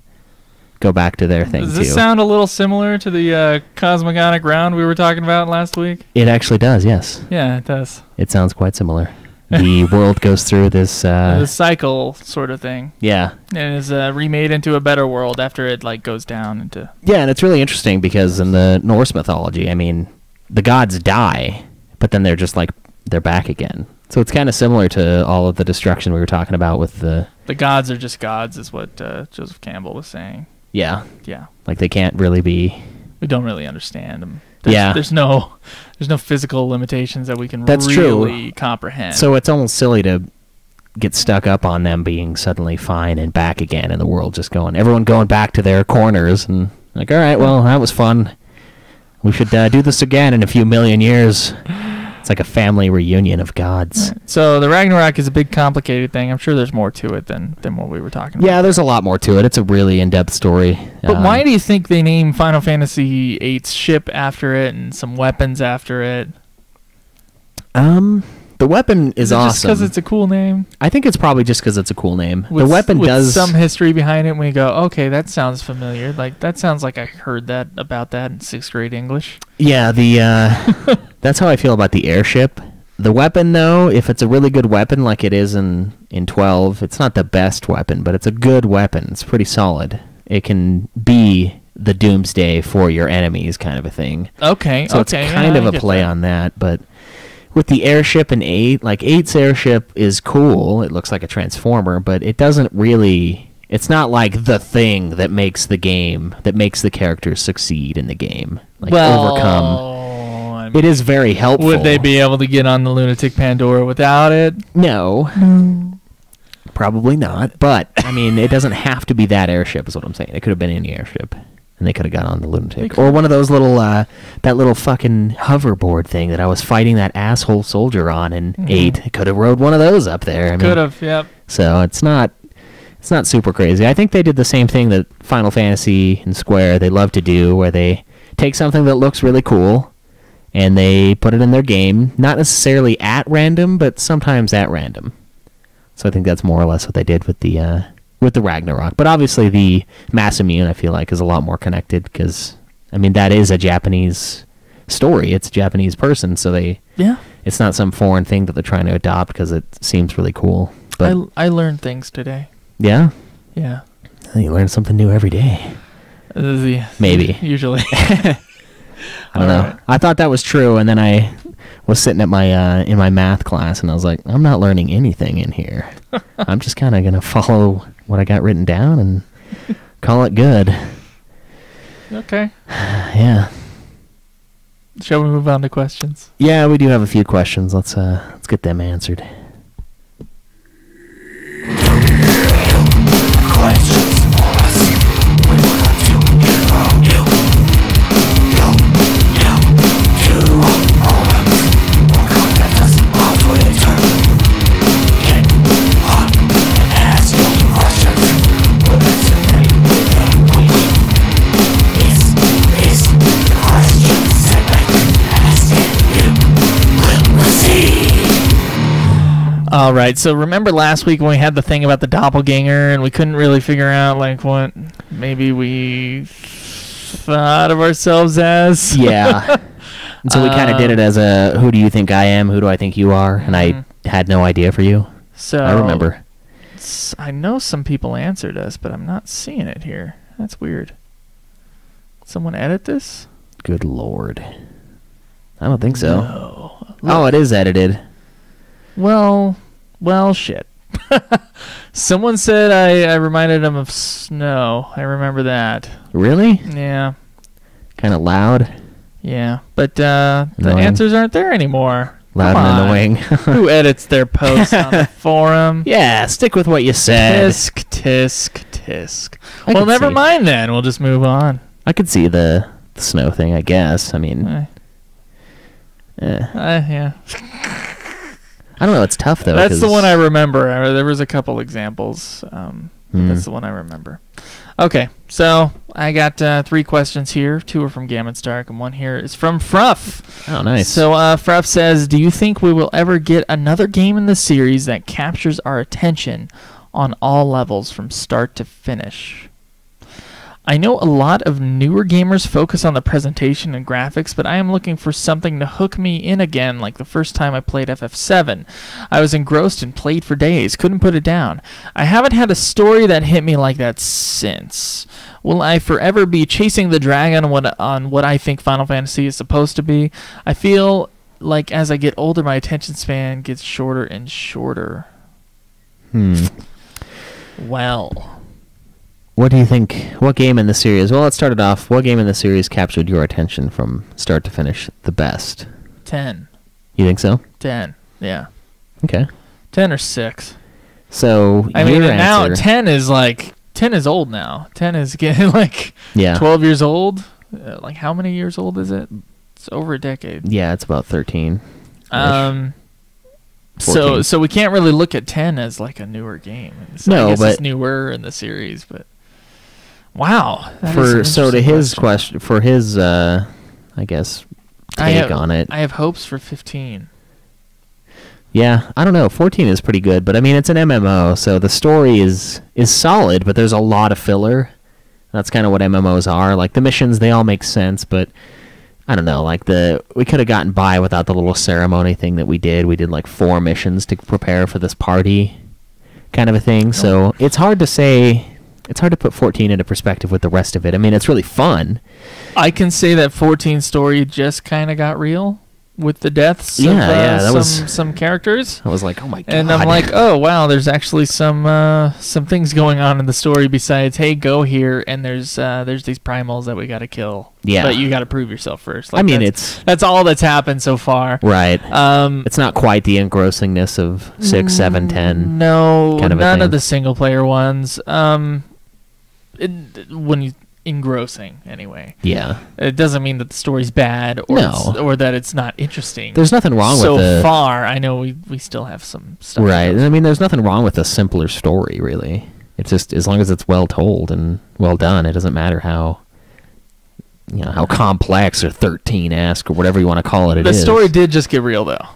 go back to their thing, too. Does this sound a little similar to the cosmogonic round we were talking about last week? It actually does, yes. Yeah, it does. It sounds quite similar. The world goes through this... the cycle sort of thing. Yeah. And is remade into a better world after it like goes down into... Yeah, and it's really interesting because in the Norse mythology, I mean, the gods die, but then they're just like, they're back again. So it's kind of similar to all of the destruction we were talking about with the... The gods are just gods is what Joseph Campbell was saying. Yeah. Yeah. Like they can't really be... We don't really understand them. Yeah. There's no physical limitations that we can That's really true. comprehend. So it's almost silly to get stuck up on them being suddenly fine and back again, and the world just everyone going back to their corners, and like, all right, well, that was fun. We should do this again in a few million years. It's like a family reunion of gods. Right. So the Ragnarok is a big, complicated thing. I'm sure there's more to it than what we were talking about. Yeah, there's a lot more to it. It's a really in-depth story. But why do you think they named Final Fantasy VIII's ship after it and some weapons after it? The weapon is awesome. Just because it's a cool name? I think it's probably just because it's a cool name. The weapon does some history behind it. And we go, okay, that sounds familiar. Like that sounds like I heard about that in 6th grade English. Yeah, that's how I feel about the airship. The weapon, though, if it's a really good weapon like it is in 12, it's not the best weapon, but it's a good weapon. It's pretty solid. It can be the doomsday for your enemies, kind of a thing. Okay, so it's kind of a play on that, but. With the airship in 8, like 8's airship is cool. It looks like a transformer, but it doesn't really... It's not like the thing that makes the game, that makes the characters succeed in the game. Like, overcome. I mean, it is very helpful. Would they be able to get on the Lunatic Pandora without it? No. Probably not. But, I mean, it doesn't have to be that airship is what I'm saying. It could have been any airship. And they could have got on the Lunatic. Or one of those little, that little fucking hoverboard thing that I was fighting that asshole soldier on in 8. I could have rode one of those up there. Could have, yep. So it's not super crazy. I think they did the same thing that Final Fantasy and Square, they love to do, where they take something that looks really cool, and they put it in their game. Not necessarily at random, but sometimes at random. So I think that's more or less what they did with the with the Ragnarok. But obviously the Mass Immune, I feel like, is a lot more connected because, I mean, that is a Japanese story. It's a Japanese person, so it's not some foreign thing that they're trying to adopt because it seems really cool. But I learned things today. yeah? Yeah. You learn something new every day. Maybe. Usually. I don't know. Right. I thought that was true, and then I was sitting at my in my math class, and I was like, I'm not learning anything in here. I'm just kind of going to follow what I got written down and call it good. Okay. Yeah. Shall we move on to questions? Yeah, we do have a few questions. Let's get them answered. All right, so remember last week when we had the thing about the doppelganger and we couldn't really figure out like what maybe we thought of ourselves as? Yeah. And so we kind of did it as a, who do you think I am? Who do I think you are? And I had no idea for you. So I remember. I know some people answered us, but I'm not seeing it here. That's weird. Someone edit this? Good Lord. I don't think so. No. Oh, it is edited. Well, shit. Someone said I reminded him of snow. I remember that. Really? Yeah. Kind of loud. Yeah. But the Annoying. answers aren't there anymore. Loud Come and on. annoying. Who edits their posts on the forum? Yeah, stick with what you said. Tisk. I Well, could never see. mind then. We'll just move on. I could see the snow thing, I guess. I mean, Yeah. I don't know. It's tough, though. That's the 'cause- one I remember. There was a couple examples. That's the one I remember. Okay, so I got 3 questions here. 2 are from Gamut Stark, and 1 here is from Fruff. Oh, nice. So Fruff says, do you think we will ever get another game in the series that captures our attention on all levels from start to finish? I know a lot of newer gamers focus on the presentation and graphics, but I am looking for something to hook me in again like the first time I played FF7. I was engrossed and played for days, couldn't put it down. I haven't had a story that hit me like that since. Will I forever be chasing the dragon on what I think Final Fantasy is supposed to be? I feel like as I get older, my attention span gets shorter and shorter. Well... What do you think? What game in the series? Well, let's start it off. What game in the series captured your attention from start to finish the best? 10. You think so? 10. Yeah. Okay. 10 or 6. So I mean, your now answer, 10 is like 10 is old now. 10 is getting like yeah, 12 years old. Like how many years old is it? It's over a decade. yeah, it's about 13. So 14. we can't really look at 10 as like a newer game. No, I guess but it's newer in the series, but wow. that is for an so to interesting his question, for his I guess take on it. I have hopes for 15. Yeah, I don't know. 14 is pretty good, but I mean it's an MMO, so the story is solid, but there's a lot of filler. That's kind of what MMOs are. Like the missions, they all make sense, but I don't know. Like we could have gotten by without the little ceremony thing that we did. We did like 4 missions to prepare for this party, kind of a thing. So it's hard to say. It's hard to put 14 into perspective with the rest of it. I mean, it's really fun. I can say that 14 story just kind of got real with the deaths of that was some characters. I was like, oh my god. And I'm like, oh wow, there's actually some things going on in the story besides, hey, go here and there's these primals that we got to kill. Yeah. But you got to prove yourself first. Like, I mean, that's all that's happened so far. right. It's not quite the engrossingness of 6, 7, 10. No, kind of a none of thing. the single player ones. When you engrossing anyway. Yeah. It doesn't mean that the story's bad or No. or that it's not interesting. There's nothing wrong so with the far, I know we still have some stuff. right. I mean, there's nothing wrong with a simpler story, really. It's just as long as it's well told and well done. It doesn't matter how how complex or 13-esque or whatever you want to call it. The story did just get real though.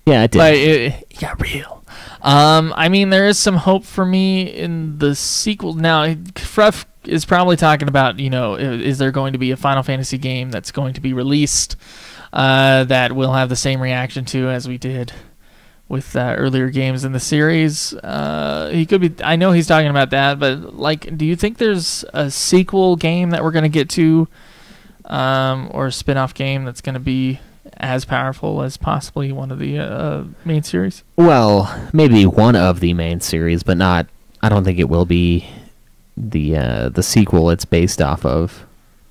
Yeah, it did. Like it got real. I mean, there is some hope for me in the sequel. Now, Fruff is probably talking about, is there going to be a Final Fantasy game that's going to be released that we'll have the same reaction to as we did with earlier games in the series? He could be. I know he's talking about that, but do you think there's a sequel game that we're going to get to, or a spin-off game that's going to be as powerful as possibly one of the main series? Well, maybe one of the main series, but not. I don't think it will be the sequel it's based off of,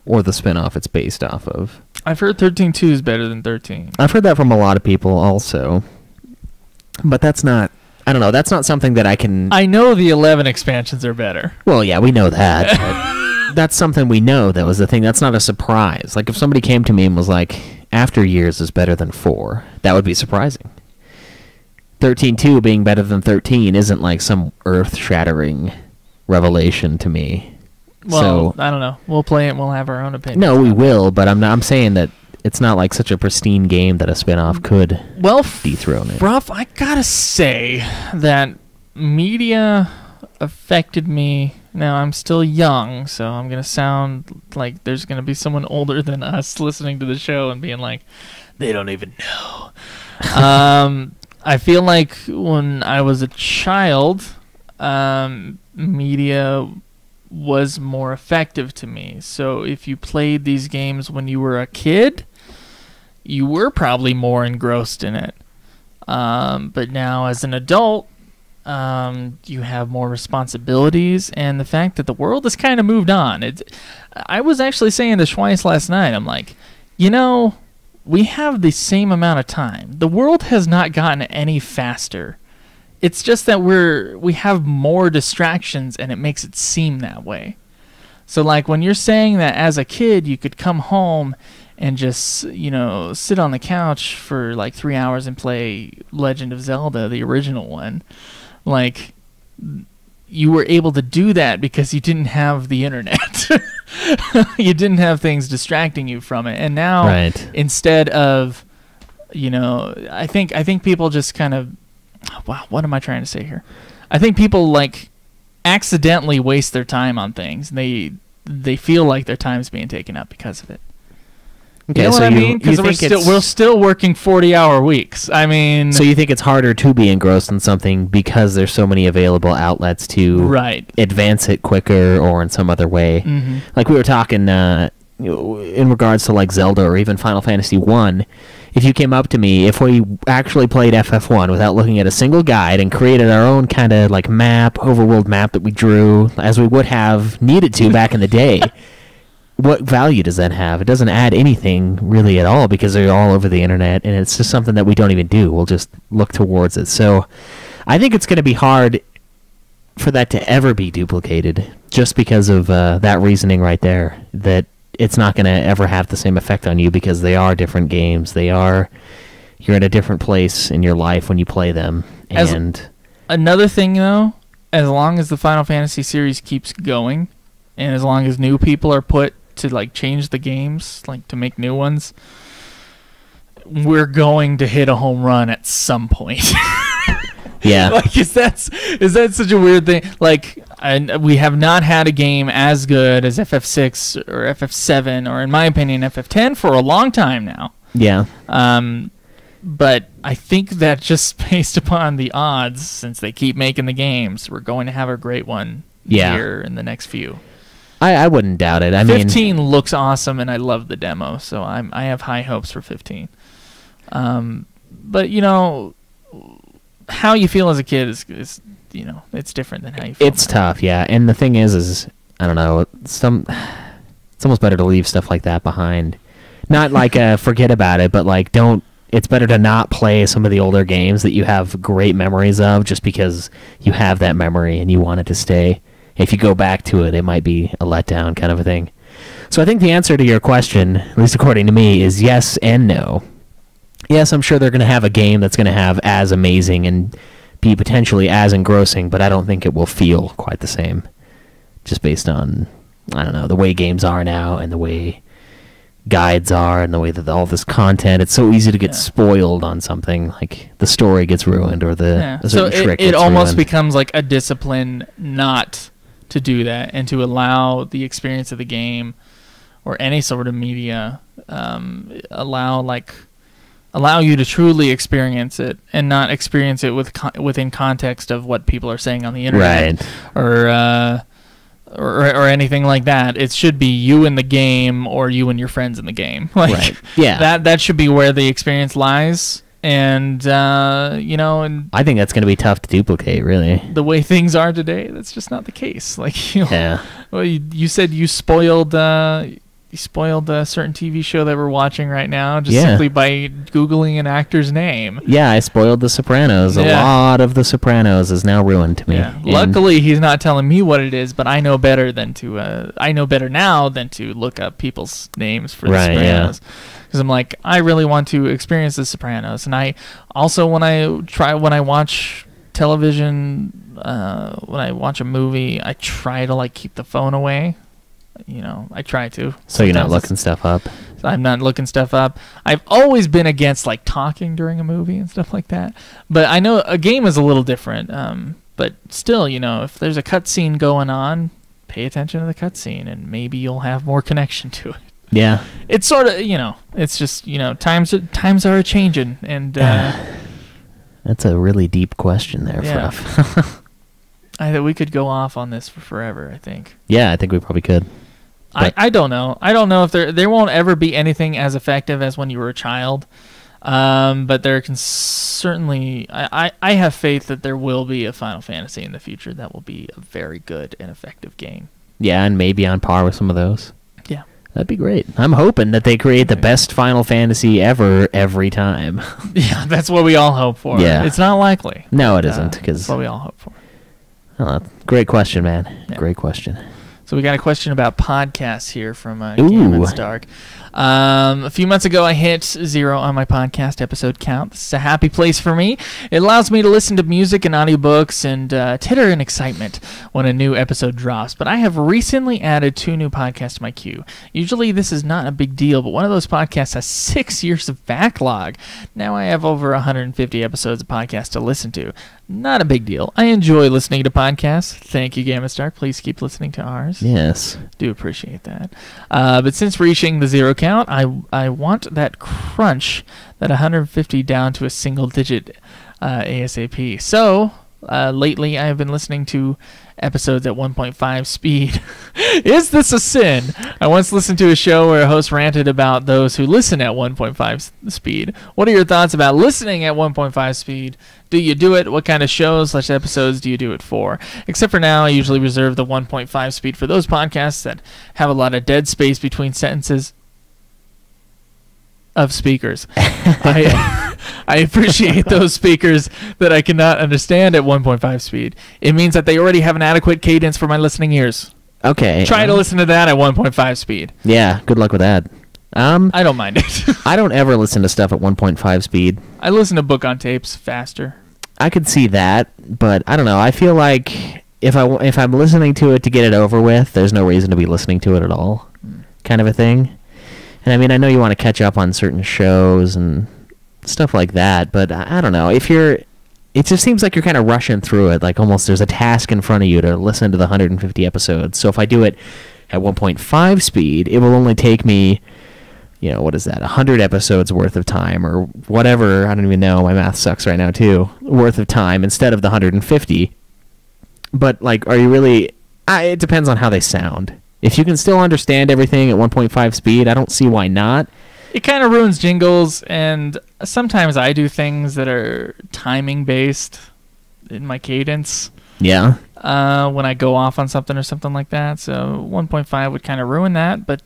or the spin-off it's based off of. I've heard 13.2 is better than 13. I've heard that from a lot of people also, but that's not. I don't know. That's not something that I can. I know the 11 expansions are better. Well, yeah, we know that. But that's something we know. That was the thing. That's not a surprise. Like if somebody came to me and was like, After Years is better than 4, that would be surprising. 13.2 being better than 13 isn't like some earth-shattering revelation to me. Well, so, I don't know. We'll play it and we'll have our own opinion. No, we will, but I'm saying that it's not like such a pristine game that a spin-off could dethrone it. Ruff, I gotta say that media affected me. Now, I'm still young, so I'm going to sound like there's going to be someone older than us listening to the show and being like, they don't even know. I feel like when I was a child, media was more effective to me. So if you played these games when you were a kid, you were probably more engrossed in it. But now as an adult, you have more responsibilities, and the fact that the world has kind of moved on. I was actually saying to Schweiss last night, I'm like, we have the same amount of time. The world has not gotten any faster. It's just that we have more distractions, and it makes it seem that way. So like when you're saying that as a kid you could come home and just, sit on the couch for like 3 hours and play Legend of Zelda, the original one, like you were able to do that because you didn't have the internet. You didn't have things distracting you from it. And now instead of, I think people just kind of, wow, what am I trying to say here? I think people like accidentally waste their time on things. They feel like their time's being taken up because of it. Okay, you know so what I mean? Because we're still working 40-hour weeks. I mean, so you think it's harder to be engrossed in something because there's so many available outlets to advance it quicker or in some other way. Mm-hmm. Like we were talking in regards to like Zelda or even Final Fantasy 1. If you came up to me, if we actually played FF1 without looking at a single guide and created our own kind of like map, overworld map that we drew as we would have needed to back in the day, what value does that have? It doesn't add anything really at all because they're all over the internet, and it's just something that we don't even do. We'll just look towards it. So I think it's going to be hard for that to ever be duplicated just because of that reasoning right there, that it's not going to ever have the same effect on you because they are different games. You're in a different place in your life when you play them. And another thing, though, as long as the Final Fantasy series keeps going, and as long as new people are put to like change the games, like to make new ones, we're going to hit a home run at some point. Yeah. Like is that such a weird thing? Like we have not had a game as good as FF6 or FF7 or in my opinion FF10 for a long time now. Yeah. But I think that just based upon the odds, since they keep making the games, we're going to have a great one here in the next few. I wouldn't doubt it. 15 looks awesome, and I love the demo, so I have high hopes for 15. But how you feel as a kid is it's different than how you feel. It's tough, yeah. And the thing is I don't know. It's almost better to leave stuff like that behind. Not like forget about it, but like don't. It's better to not play some of the older games that you have great memories of just because you have that memory and you want it to stay. If you go back to it, it might be a letdown kind of a thing. So I think the answer to your question, at least according to me, is yes and no. Yes, I'm sure they're going to have a game that's going to have as amazing and be potentially as engrossing, but I don't think it will feel quite the same. Just based on, I don't know, the way games are now and the way guides are and the way that all this content, it's so easy to get spoiled on something. Like the story gets ruined or the so trick it gets almost ruined. becomes like a discipline not to do that and to allow the experience of the game or any sort of media allow you to truly experience it and not experience it within context of what people are saying on the internet, right? Or anything like that. It should be you in the game or you and your friends in the game. Right. Yeah. That should be where the experience lies. And and I think that's going to be tough to duplicate, really. the way things are today, that's just not the case. Like, Yeah. well, you said you spoiled a certain TV show that we're watching right now just simply by Googling an actor's name. Yeah, I spoiled The Sopranos. A lot of The Sopranos is now ruined to me. Yeah. Luckily, he's not telling me what it is, but I know better now than to look up people's names for The Sopranos. Because I'm like, I really want to experience The Sopranos, and I also when I watch television, when I watch a movie, I try to keep the phone away. I try to. So you're not looking stuff up? I'm not looking stuff up. I've always been against talking during a movie and stuff like that. But I know a game is a little different. But still, if there's a cutscene going on, pay attention to the cutscene, and maybe you'll have more connection to it. Yeah. It's sort of, it's just, times are a-changing, and... That's a really deep question there, Fruff. We could go off on this for forever, I think. Yeah, I think we probably could. I don't know. I don't know if there won't ever be anything as effective as when you were a child. But there can certainly... I have faith that there will be a Final Fantasy in the future that will be a very good and effective game. Yeah, and maybe on par with some of those. Yeah. That'd be great. I'm hoping that they create the best Final Fantasy ever every time. Yeah, that's what we all hope for. Yeah. It's not likely. No, it isn't. That's what we all hope for. Great question, man. Yeah. Great question. So we got a question about podcasts here from Cameron Stark. A few months ago, I hit 0 on my podcast episode count. This is a happy place for me. It allows me to listen to music and audiobooks and titter in excitement when a new episode drops. But I have recently added 2 new podcasts to my queue. Usually this is not a big deal, but one of those podcasts has 6 years of backlog. Now I have over 150 episodes of podcasts to listen to. Not a big deal. I enjoy listening to podcasts. Thank you, Gamma Stark. Please keep listening to ours. Yes. Do appreciate that. But since reaching the 0 count, I want that crunch, that 150 down to a single digit ASAP. So lately I have been listening to episodes at 1.5 speed. Is this a sin? I once listened to a show where a host ranted about those who listen at 1.5 speed. What are your thoughts about listening at 1.5 speed? Do you do it? What kind of shows/episodes do you do it for? Except for now, I usually reserve the 1.5 speed for those podcasts that have a lot of dead space between sentences of speakers. I appreciate those speakers that I cannot understand at 1.5 speed. It means that they already have an adequate cadence for my listening ears. Okay. Try to listen to that at 1.5 speed. Yeah, good luck with that. I don't mind it. I don't ever listen to stuff at 1.5 speed. I listen to book on tapes faster. I could see that, but I don't know. I feel like if I'm listening to it to get it over with, there's no reason to be listening to it at all, kind of a thing. And I mean, I know you want to catch up on certain shows and stuff like that, but I don't know. It just seems like you're kind of rushing through it, like almost there's a task in front of you to listen to the 150 episodes. So if I do it at 1.5 speed, it will only take me, what is that, 100 episodes worth of time or whatever, I don't even know, my math sucks right now too, worth of time instead of the 150. But are you really, it depends on how they sound. If you can still understand everything at 1.5 speed, I don't see why not. It kind of ruins jingles, and sometimes I do things that are timing based in my cadence. Yeah. When I go off on something or something like that. So 1.5 would kind of ruin that, but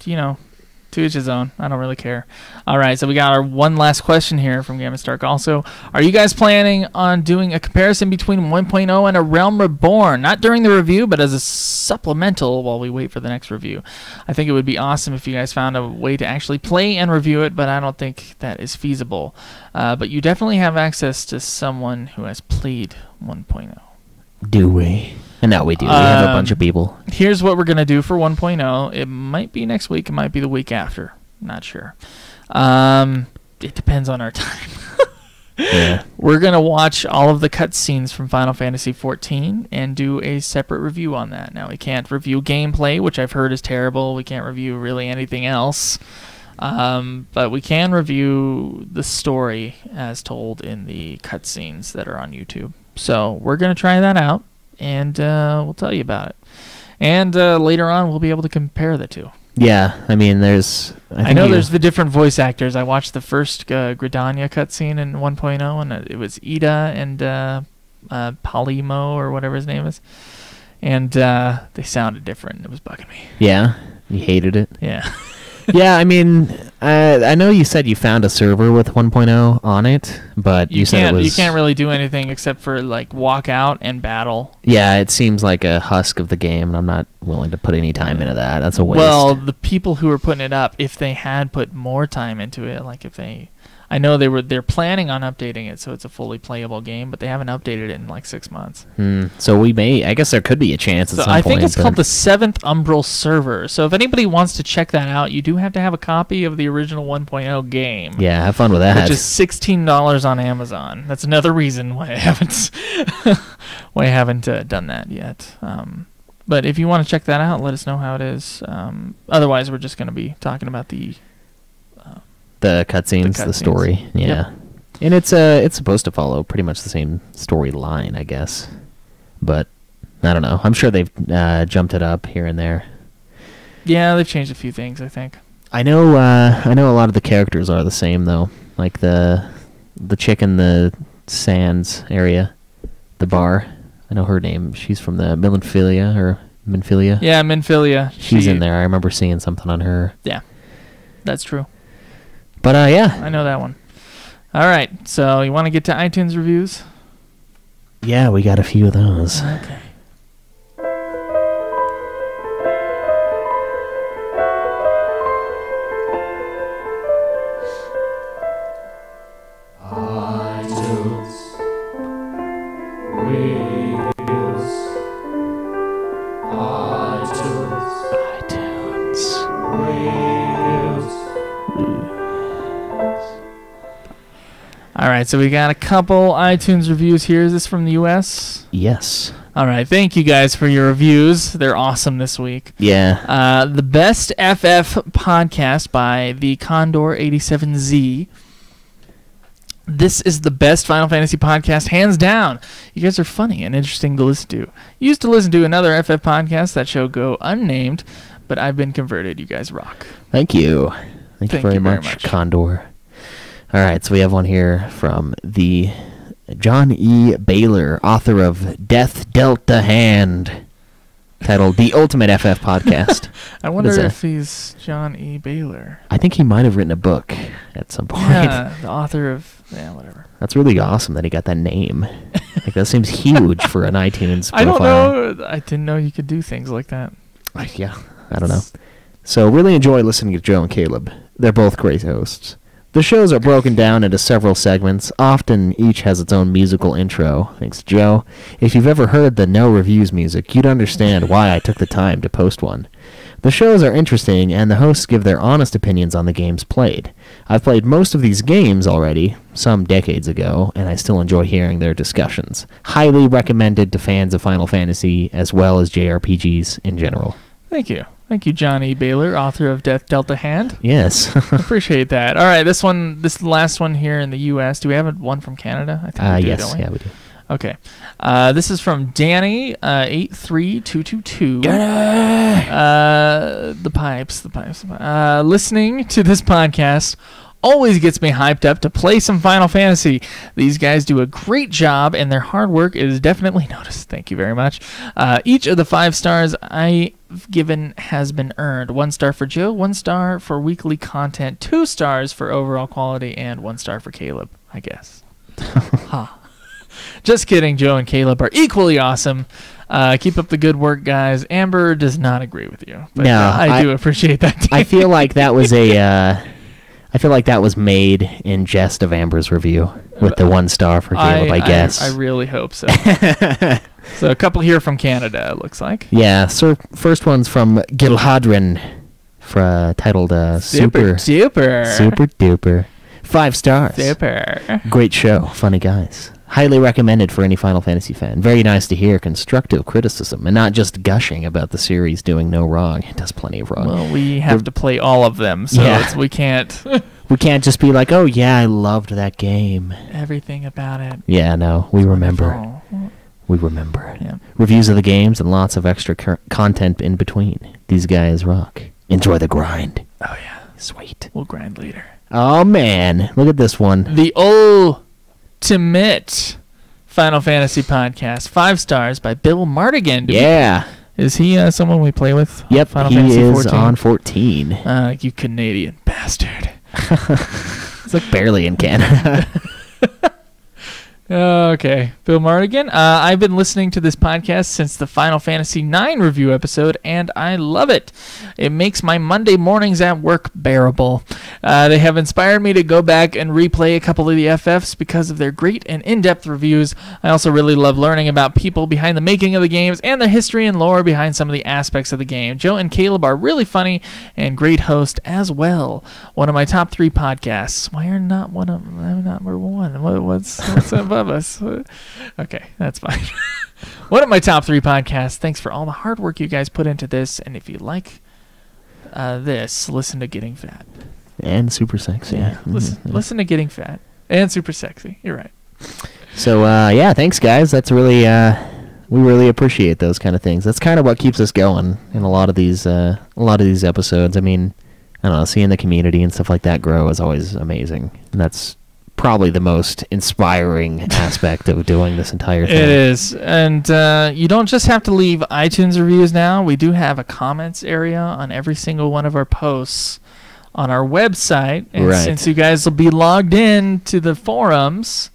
to each his own. I don't really care. All right, so we got our one last question here from Gamma Stark. Also, are you guys planning on doing a comparison between 1.0 and A Realm Reborn? Not during the review, but as a supplemental while we wait for the next review. I think it would be awesome if you guys found a way to actually play and review it, but I don't think that is feasible. But you definitely have access to someone who has played 1.0. Do we? No, we do. We have a bunch of people. Here's what we're going to do for 1.0. It might be next week. It might be the week after. Not sure. It depends on our time. Yeah. We're going to watch all of the cutscenes from Final Fantasy XIV and do a separate review on that. Now, we can't review gameplay, which I've heard is terrible. We can't review really anything else. But we can review the story as told in the cutscenes that are on YouTube. So we're going to try that out, and we'll tell you about it. And later on, we'll be able to compare the two. Yeah, I mean, I know there's the different voice actors. I watched the first Gridania cutscene in 1.0, and it was Ida and Polimo, or whatever his name is. And they sounded different. It was bugging me. Yeah? You hated it? Yeah. Yeah, I mean, I know you said you found a server with 1.0 on it, but you said it was... You can't really do anything except for, like, walk out and battle. Yeah, it seems like a husk of the game, and I'm not willing to put any time into that. That's a waste. Well, the people who were putting it up, if they had put more time into it, like if they... I know they're planning on updating it so it's a fully playable game, but they haven't updated it in like 6 months. So I guess there could be a chance at some point. I think it's called the 7th Umbral server. So if anybody wants to check that out, you do have to have a copy of the original 1.0 game. Yeah, have fun with that. Which is $16 on Amazon. That's another reason why I haven't done that yet. But if you want to check that out, let us know how it is. Otherwise, we're just going to be talking about the cutscenes, the story. Yeah. Yep. And it's supposed to follow pretty much the same storyline, I guess. But I don't know. I'm sure they've jumped it up here and there. Yeah, they've changed a few things, I think. I know a lot of the characters are the same though. Like the chick in the Sands area, the bar. I know her name. She's from the Minfilia. Yeah, Minfilia. She's in there. I remember seeing something on her. Yeah. That's true. But yeah. I know that one. All right. So you want to get to iTunes reviews? Yeah, we got a few of those. Okay. All right, so we got a couple iTunes reviews here. Is this from the U.S.? Yes. All right, thank you guys for your reviews. They're awesome this week. Yeah. The Best FF podcast by the Condor87Z. This is the best Final Fantasy podcast, hands down. You guys are funny and interesting to listen to. Used to listen to another FF podcast. That show go unnamed, but I've been converted. You guys rock. Thank you. Thank you very much, Condor. All right, so we have one here from the John E. Baylor, author of Death Dealt the Hand, titled The Ultimate FF Podcast. I wonder if he's John E. Baylor. I think he might have written a book at some point. Yeah, the author of... Yeah, whatever. That's really awesome that he got that name. Like, that seems huge for an iTunes profile. I don't know. I didn't know you could do things like that. Yeah, I don't know. So, really enjoy listening to Joe and Caleb. They're both great hosts. The shows are broken down into several segments. Often each has its own musical intro. Thanks, Joe. If you've ever heard the No Reviews music, you'd understand why I took the time to post one. The shows are interesting, and the hosts give their honest opinions on the games played. I've played most of these games already, some decades ago, and I still enjoy hearing their discussions. Highly recommended to fans of Final Fantasy, as well as JRPGs in general. Thank you. Thank you, John E. Baylor, author of Death Dealt the Hand. Yes. Appreciate that. All right, this is the last one here in the U.S. Do we have one from Canada? I think we do, yes, don't we? Yeah, we do. Okay. This is from Danny, 83222. The pipes. Listening to this podcast always gets me hyped up to play some Final Fantasy. These guys do a great job, and their hard work is definitely noticed. Thank you very much. Each of the 5 stars I've given has been earned. 1 star for Joe, 1 star for weekly content, 2 stars for overall quality, and 1 star for Caleb, I guess. Just kidding. Joe and Caleb are equally awesome. Keep up the good work, guys. Amber does not agree with you. But no, I do appreciate that. I feel like that was made in jest of Amber's review with the 1 star for Caleb, I guess. I really hope so. So a couple here from Canada, it looks like. Yeah, so first one's from Gilhadrin titled Super duper. Super Duper. 5 stars. Super. Great show. Funny guys. Highly recommended for any Final Fantasy fan. Very nice to hear constructive criticism and not just gushing about the series doing no wrong. It does plenty of wrong. Well, we have to play all of them, so we can't. We can't just be like, oh yeah, I loved that game. Everything about it. Yeah, no, we remember. Wonderful. We remember. Yeah. Reviews of the games and lots of extra content in between. These guys rock. Enjoy the grind. Oh yeah. Sweet. We'll grind later. Oh man, look at this one. The ultimate Final Fantasy podcast, 5 stars by Bill Mardigan. Yeah. Is he someone we play with? Yep, Final he Fantasy is 14? on 14. You Canadian bastard. It's like barely in Canada. Okay, Bill Mardigan. I've been listening to this podcast since the Final Fantasy IX review episode, and I love it. It makes my Monday mornings at work bearable. They have inspired me to go back and replay a couple of the FFs because of their great and in-depth reviews. I also really love learning about people behind the making of the games and the history and lore behind some of the aspects of the game. Joe and Caleb are really funny and great hosts as well. One of my top 3 podcasts. Why are not one of them? I'm not number 1. What's above us? Okay, that's fine. One of my top 3 podcasts. Thanks for all the hard work you guys put into this, and if you like this, listen to Getting Fat. And Super Sexy. Yeah, listen to Getting Fat and Super Sexy. You're right. So yeah, thanks guys. That's really we really appreciate those kind of things. That's kind of what keeps us going in a lot of these episodes. I mean, I don't know, seeing the community and stuff like that grow is always amazing. And that's probably the most inspiring aspect of doing this entire thing. It is. And you don't just have to leave iTunes reviews now. We do have a comments area on every single one of our posts on our website. And since you guys will be logged in to the forums,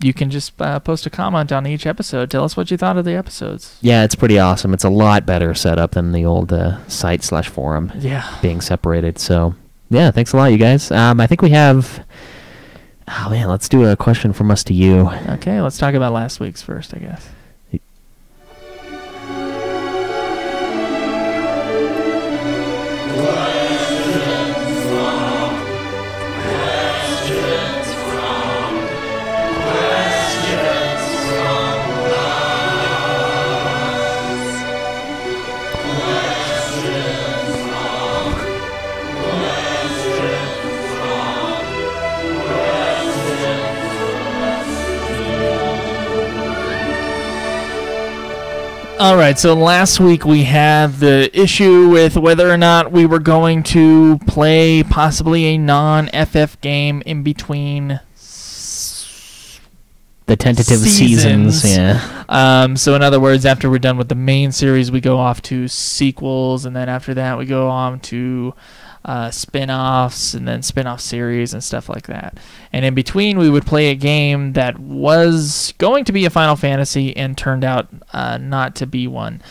you can just post a comment on each episode. Tell us what you thought of the episodes. Yeah, it's pretty awesome. It's a lot better set up than the old site/forum being separated. So, yeah, thanks a lot, you guys. I think we have... Oh, man, let's do a question from us to you. Okay, let's talk about last week's first, I guess. All right, so last week we had the issue with whether or not we were going to play possibly a non-FF game in between the tentative seasons. Yeah. So in other words, after we're done with the main series, we go off to sequels, and then after that we go on to spin-offs and then spin-off series and stuff like that. And in between, we would play a game that was going to be a Final Fantasy and turned out not to be one.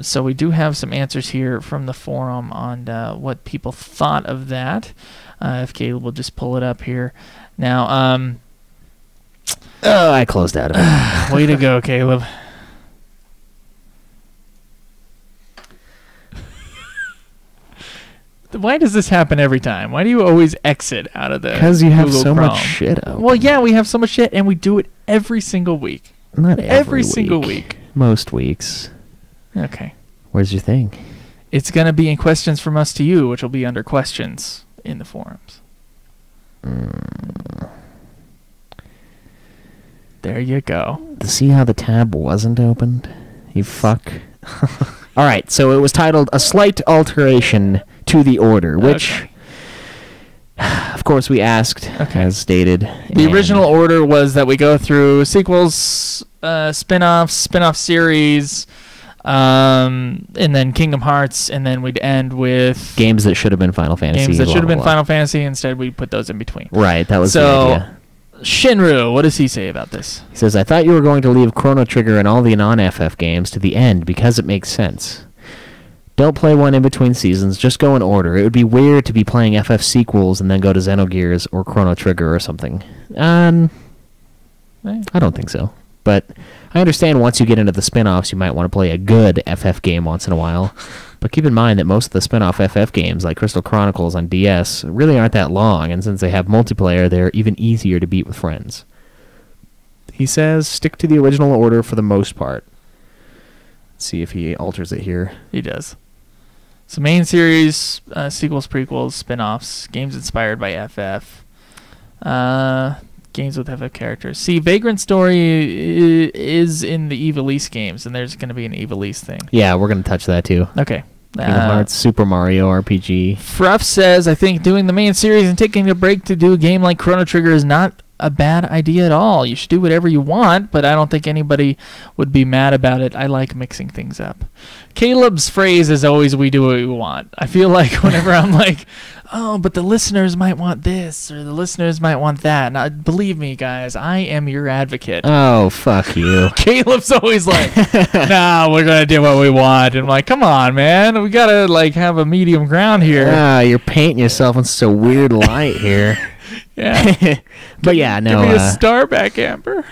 So we do have some answers here from the forum on what people thought of that. If Caleb will just pull it up here. Now, I closed out of it. Way to go, Caleb. Why does this happen every time? Why do you always exit out of the Because you have Google so Chrome? much shit open. Well, yeah, we have so much shit, and we do it every single week. Not every single week. Most weeks. Okay. Where's your thing? It's going to be in questions from us to you, which will be under questions in the forums. There you go. To see how the tab wasn't opened? You fuck. All right, so it was titled A Slight Alteration to the Order, which, of course, we asked, as stated. The original order was that we go through sequels, spin-offs, spin-off series, and then Kingdom Hearts, and then we'd end with... games that should have been Final Fantasy. Games that should have been Final Fantasy. Instead, we put those in between. Right, that was the idea. Shinru, what does he say about this? He says, I thought you were going to leave Chrono Trigger and all the non-FF games to the end because it makes sense. Don't play one in between seasons, just go in order. It would be weird to be playing FF sequels and then go to Xenogears or Chrono Trigger or something. I don't think so. But I understand once you get into the spin-offs, you might want to play a good FF game once in a while. But keep in mind that most of the spin-off FF games, like Crystal Chronicles on DS, really aren't that long, and since they have multiplayer, they're even easier to beat with friends. He says, stick to the original order for the most part. Let's see if he alters it here. He does. So main series, sequels, prequels, spin-offs, games inspired by FF. Games with FF characters. See, Vagrant Story is in the Evil East games, and there's going to be an Evil East thing. Yeah, we're going to touch that too. Okay. Kingdom Hearts, Super Mario RPG. Fruff says, I think doing the main series and taking a break to do a game like Chrono Trigger is not a bad idea at all. You should do whatever you want, but I don't think anybody would be mad about it. I like mixing things up. Caleb's phrase is always, we do what we want. I feel like whenever I'm like, oh, but the listeners might want this, or the listeners might want that. Now, believe me, guys, I am your advocate. Oh, fuck you. Caleb's always like, nah, we're going to do what we want. And I'm like, come on, man. We got to like have a medium ground here. You're painting yourself in such a weird light here. Yeah. But yeah, no. Give me a star back, Amber.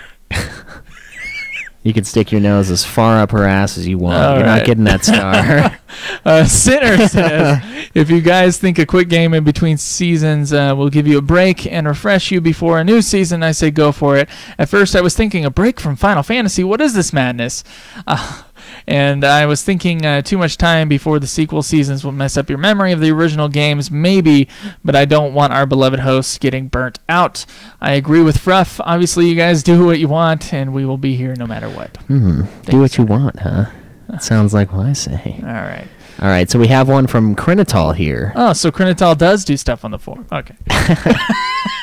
You can stick your nose as far up her ass as you want. All You're right. not getting that star. Sinner says, if you guys think a quick game in between seasons will give you a break and refresh you before a new season, I say go for it. At first, I was thinking a break from Final Fantasy. What is this madness? And I was thinking too much time before the sequel seasons will mess up your memory of the original games, maybe, but I don't want our beloved hosts getting burnt out. I agree with Fruff. Obviously, you guys do what you want, and we will be here no matter what. Do what you want, huh? That sounds like what I say. All right. All right, so we have one from Crinitol here. Oh, so Crinitol does do stuff on the forum. Okay.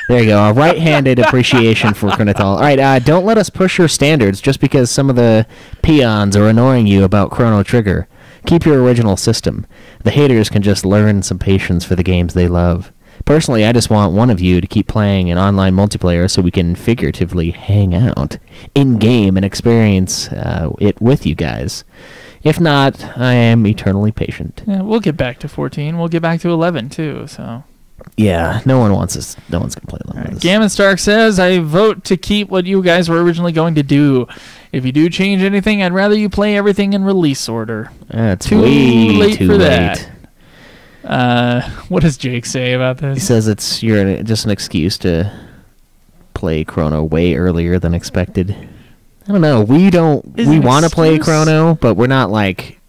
There you go. A right-handed appreciation for Crinitol. All right, don't let us push your standards just because some of the peons are annoying you about Chrono Trigger. Keep your original system. The haters can just learn some patience for the games they love. Personally, I just want one of you to keep playing an online multiplayer so we can figuratively hang out in-game and experience it with you guys. If not, I am eternally patient. Yeah, we'll get back to 14. We'll get back to 11, too, so... Yeah, no one wants us. No one's gonna play along with us. Gammon Stark says, I vote to keep what you guys were originally going to do. If you do change anything, I'd rather you play everything in release order. It's Too way late too for late. that. What does Jake say about this? He says you're just an excuse to play Chrono way earlier than expected. I don't know. We want to play Chrono, but we're not like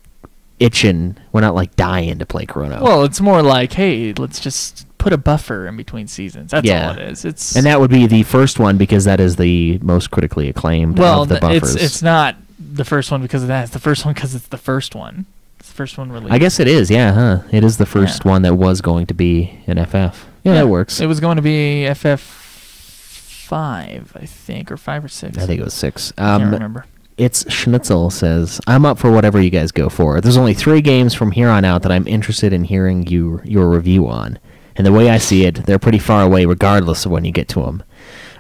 itching. We're not like dying to play Chrono. Well, it's more like, hey, let's just put a buffer in between seasons. That's all it is. And that would be the first one because that is the most critically acclaimed of the buffers. It's not the first one because of that. It's the first one because it's the first one. It's the first one released. I guess it is, yeah, huh? It is the first one that was going to be an FF. Yeah, that works. It was going to be FF 5, I think, or 5 or 6. I think it was 6. I can't remember. It's Schnitzel says, I'm up for whatever you guys go for. There's only 3 games from here on out that I'm interested in hearing your review on. And the way I see it, they're pretty far away regardless of when you get to them.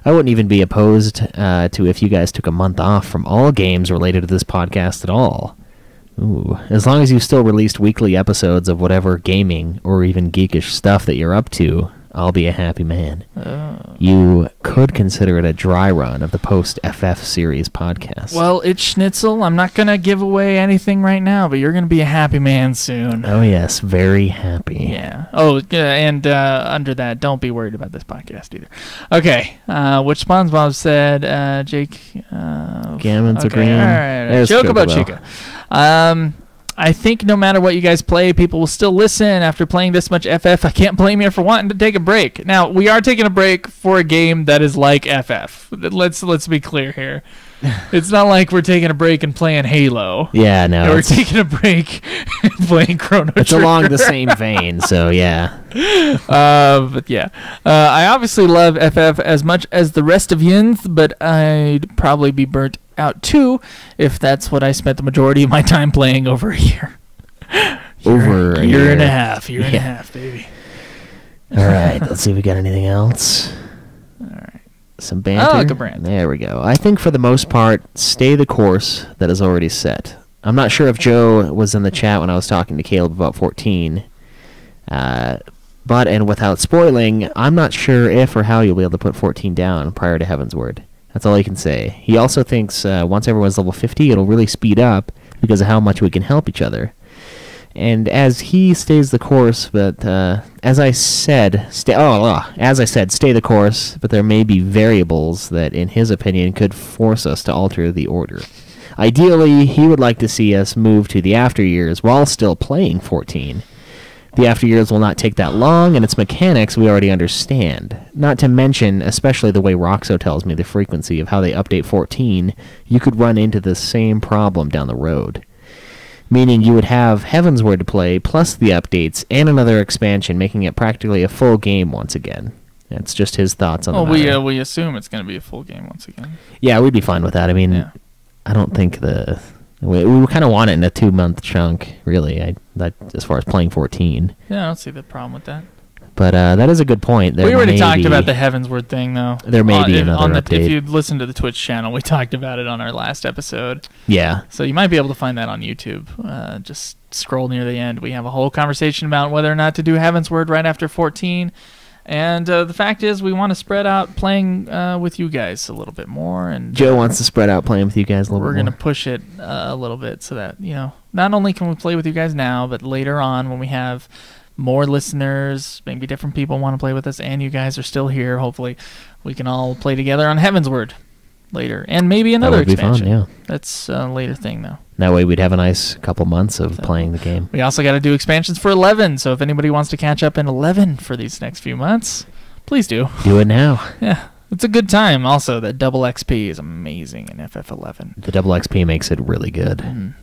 I wouldn't even be opposed to if you guys took a month off from all games related to this podcast at all. Ooh, as long as you still released weekly episodes of whatever gaming or even geekish stuff that you're up to, I'll be a happy man. Oh. You could consider it a dry run of the post-FF series podcast. Well, it's Schnitzel. I'm not going to give away anything right now, but you're going to be a happy man soon. Oh, yes. Very happy. Yeah. Oh, and under that, don't be worried about this podcast either. Okay. Which SpongeBob said, Jake... Gammon's agreeing. All right. Joke about Chica. I think no matter what you guys play, people will still listen after playing this much FF. I can't blame you for wanting to take a break. Now, we are taking a break for a game that is like FF. Let's be clear here. It's not like we're taking a break and playing Halo. Yeah, no. We're taking a break and playing Chrono Trigger. It's along the same vein, so yeah. But yeah. I obviously love FF as much as the rest of Yinth, but I'd probably be burnt out too if that's what I spent the majority of my time playing over a year. Over a year and a half. Year and a half, baby. All right, let's see if we got anything else. All right. Some banter. I like a brand. There we go. I think for the most part, stay the course that is already set. I'm not sure if Joe was in the chat when I was talking to Caleb about 14. But, and without spoiling, I'm not sure if or how you'll be able to put 14 down prior to Heaven's Word. That's all he can say. He also thinks once everyone's level 50, it'll really speed up because of how much we can help each other. And as he stays the course, but as I said, stay the course. But there may be variables that, in his opinion, could force us to alter the order. Ideally, he would like to see us move to the after years while still playing 14. The after years will not take that long, and its mechanics we already understand. Not to mention, especially the way Roxo tells me the frequency of how they update 14, you could run into the same problem down the road. Meaning you would have Heavensward to play, plus the updates, and another expansion, making it practically a full game once again. That's just his thoughts on the matter. We assume it's going to be a full game once again. Yeah, we'd be fine with that. I mean, I don't think we kind of want it in a 2-month chunk, really, as far as playing 14. Yeah, I don't see the problem with that. But that is a good point. We already talked about the Heavensward thing, though. There may be another update. If you listen to the Twitch channel, we talked about it on our last episode. Yeah. So you might be able to find that on YouTube. Just scroll near the end. We have a whole conversation about whether or not to do Heavensward right after 14. And the fact is, we want to spread out playing with you guys a little bit more. And Joe wants to spread out playing with you guys a little bit more. We're going to push it a little bit so that, not only can we play with you guys now, but later on when we have more listeners, maybe different people want to play with us, and you guys are still here, hopefully we can all play together on Heavensward later. And maybe another expansion. Fun, yeah. That's a later thing, though. That way we'd have a nice couple months of playing the game. We also got to do expansions for 11, so if anybody wants to catch up in 11 for these next few months, please do. Do it now. Yeah, it's a good time. Also, that double XP is amazing in FF11. The double XP makes it really good.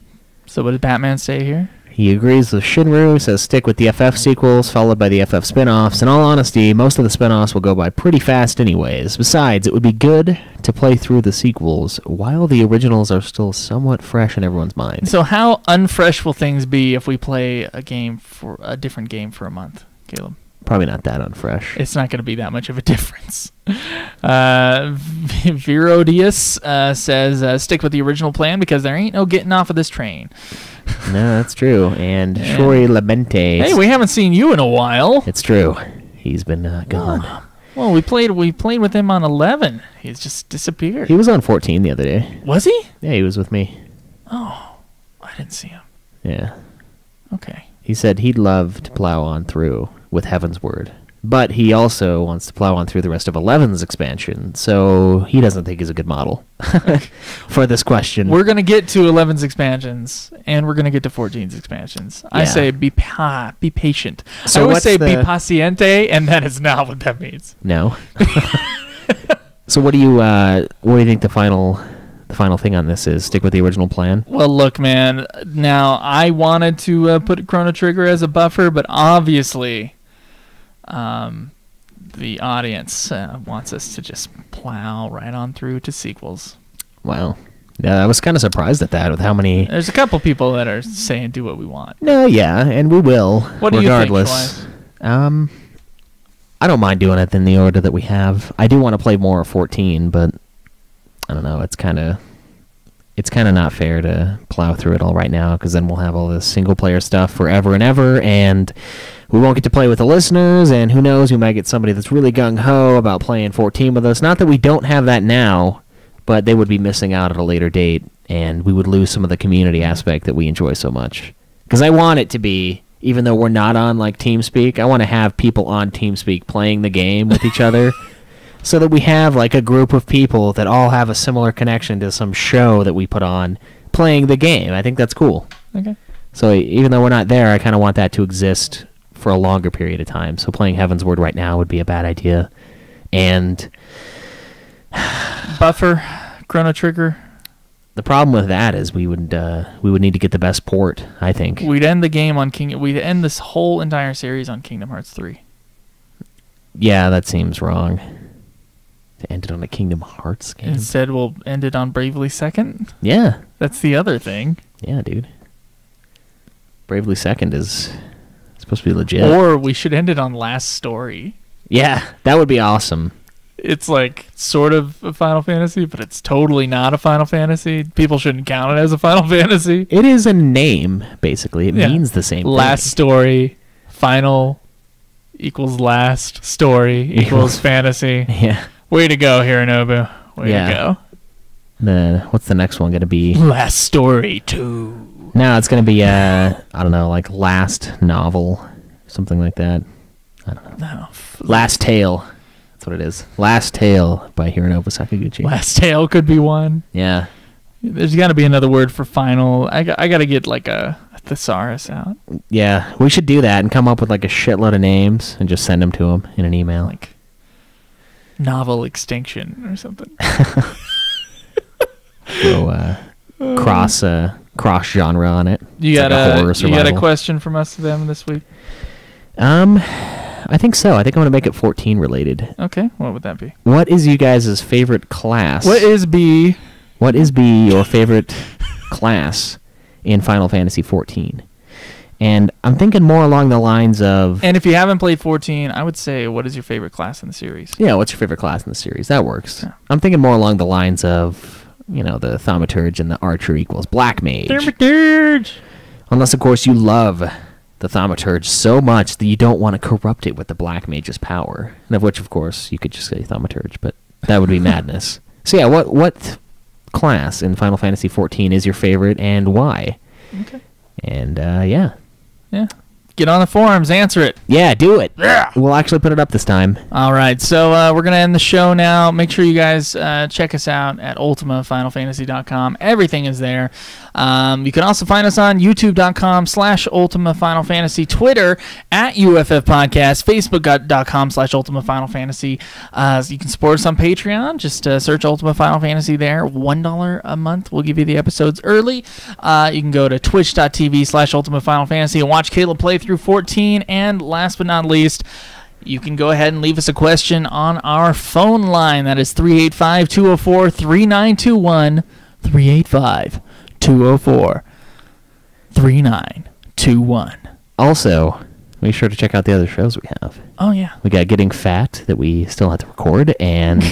So what did Batman say here? He agrees with Shinru, says stick with the FF sequels, followed by the FF spin-offs. In all honesty, most of the spin-offs will go by pretty fast anyways. Besides, it would be good to play through the sequels while the originals are still somewhat fresh in everyone's mind. So how unfresh will things be if we play a different game for a month, Caleb? Probably not that unfresh. It's not going to be that much of a difference. Virodius says, stick with the original plan because there ain't no getting off of this train. No, that's true. And Shori Labente. Hey, we haven't seen you in a while. It's true. He's been gone. Oh. Well, we played with him on 11. He's just disappeared. He was on 14 the other day. Was he? Yeah, he was with me. Oh, I didn't see him. Yeah. Okay. He said he'd love to plow on through with Heavensward. But he also wants to plow on through the rest of 11's expansion, so he doesn't think he's a good model for this question. We're going to get to 11's expansions, and we're going to get to 14's expansions. Yeah. I say be patient. So I always say be paciente, and that is not what that means. No. So what do you think the final thing on this is? Stick with the original plan? Well, look, man, now I wanted to put Chrono Trigger as a buffer, but obviously the audience wants us to just plow right on through to sequels. Wow. Yeah, I was kind of surprised at that with how many... There's a couple people that are saying do what we want. No, yeah, and we will, what regardless. Do you think, I don't mind doing it in the order that we have. I do want to play more of 14, but I don't know, it's kind of not fair to plow through it all right now, because then we'll have all this single-player stuff forever and ever, and we won't get to play with the listeners, and who knows, we might get somebody that's really gung-ho about playing 14 with us. Not that we don't have that now, but they would be missing out at a later date, and we would lose some of the community aspect that we enjoy so much. Because I want it to be, even though we're not on like TeamSpeak, I want to have people on TeamSpeak playing the game with each other, so that we have like a group of people that all have a similar connection to some show that we put on playing the game. I think that's cool. Okay. So even though we're not there, I kind of want that to exist for a longer period of time. So playing Heavensward right now would be a bad idea. And buffer Chrono Trigger. The problem with that is we would need to get the best port, I think. We'd end the game on we'd end this whole entire series on Kingdom Hearts 3. Yeah, that seems wrong. To end it on a Kingdom Hearts game. Instead, we'll end it on Bravely Second. Yeah. That's the other thing. Yeah, dude. Bravely Second is supposed to be legit. Or we should end it on Last Story. Yeah, that would be awesome. It's like sort of a Final Fantasy, but it's totally not a Final Fantasy. People shouldn't count it as a Final Fantasy. It is a name, basically. It means the same thing. Last Story, Final equals Last Story equals Fantasy. Yeah. Way to go, Hironobu. Way to go. What's the next one going to be? Last Story 2. No, it's going to be, I don't know, like Last Novel, something like that. I don't know. No. Last Tale. That's what it is. Last Tale by Hironobu Sakaguchi. Last Tale could be one. Yeah. There's got to be another word for final. I got to get like a thesaurus out. Yeah, we should do that and come up with like a shitload of names and just send them to him in an email. Like novel extinction or something. Go cross genre on it. You It's got like a horror you got a survival. question from us to them this week? I think so. I think I'm going to make it 14 related. Okay, what would that be? What is you guys' favorite class? What is B? What is B your favorite class in Final Fantasy 14? And I'm thinking more along the lines of... And if you haven't played 14, I would say, what is your favorite class in the series? Yeah, what's your favorite class in the series? That works. Yeah. I'm thinking more along the lines of, you know, the Thaumaturge and the Archer equals Black Mage. Thaumaturge! Unless, of course, you love the Thaumaturge so much that you don't want to corrupt it with the Black Mage's power. And of which, of course, you could just say Thaumaturge, but that would be madness. So yeah, what class in Final Fantasy 14 is your favorite and why? Okay. And yeah. Yeah. Get on the forums, answer it. Yeah, do it. We'll actually put it up this time. All right, so we're going to end the show now. Make sure you guys check us out at ultimafinalfantasy.com. Everything is there. You can also find us on youtube.com/ultimafinalfantasy, Twitter at UFF Podcast, facebook.com/ultimafinalfantasy. You can support us on Patreon. Just search Ultima Final Fantasy there. $1 a month will give you the episodes early. You can go to twitch.tv/ultimafinalfantasy and watch Caleb play through 14. And last but not least, you can go ahead and leave us a question on our phone line. That is 385-204-3921. 385-204-3921. Also, make sure to check out the other shows we have. Oh, yeah. We got Getting Fat that we still have to record, and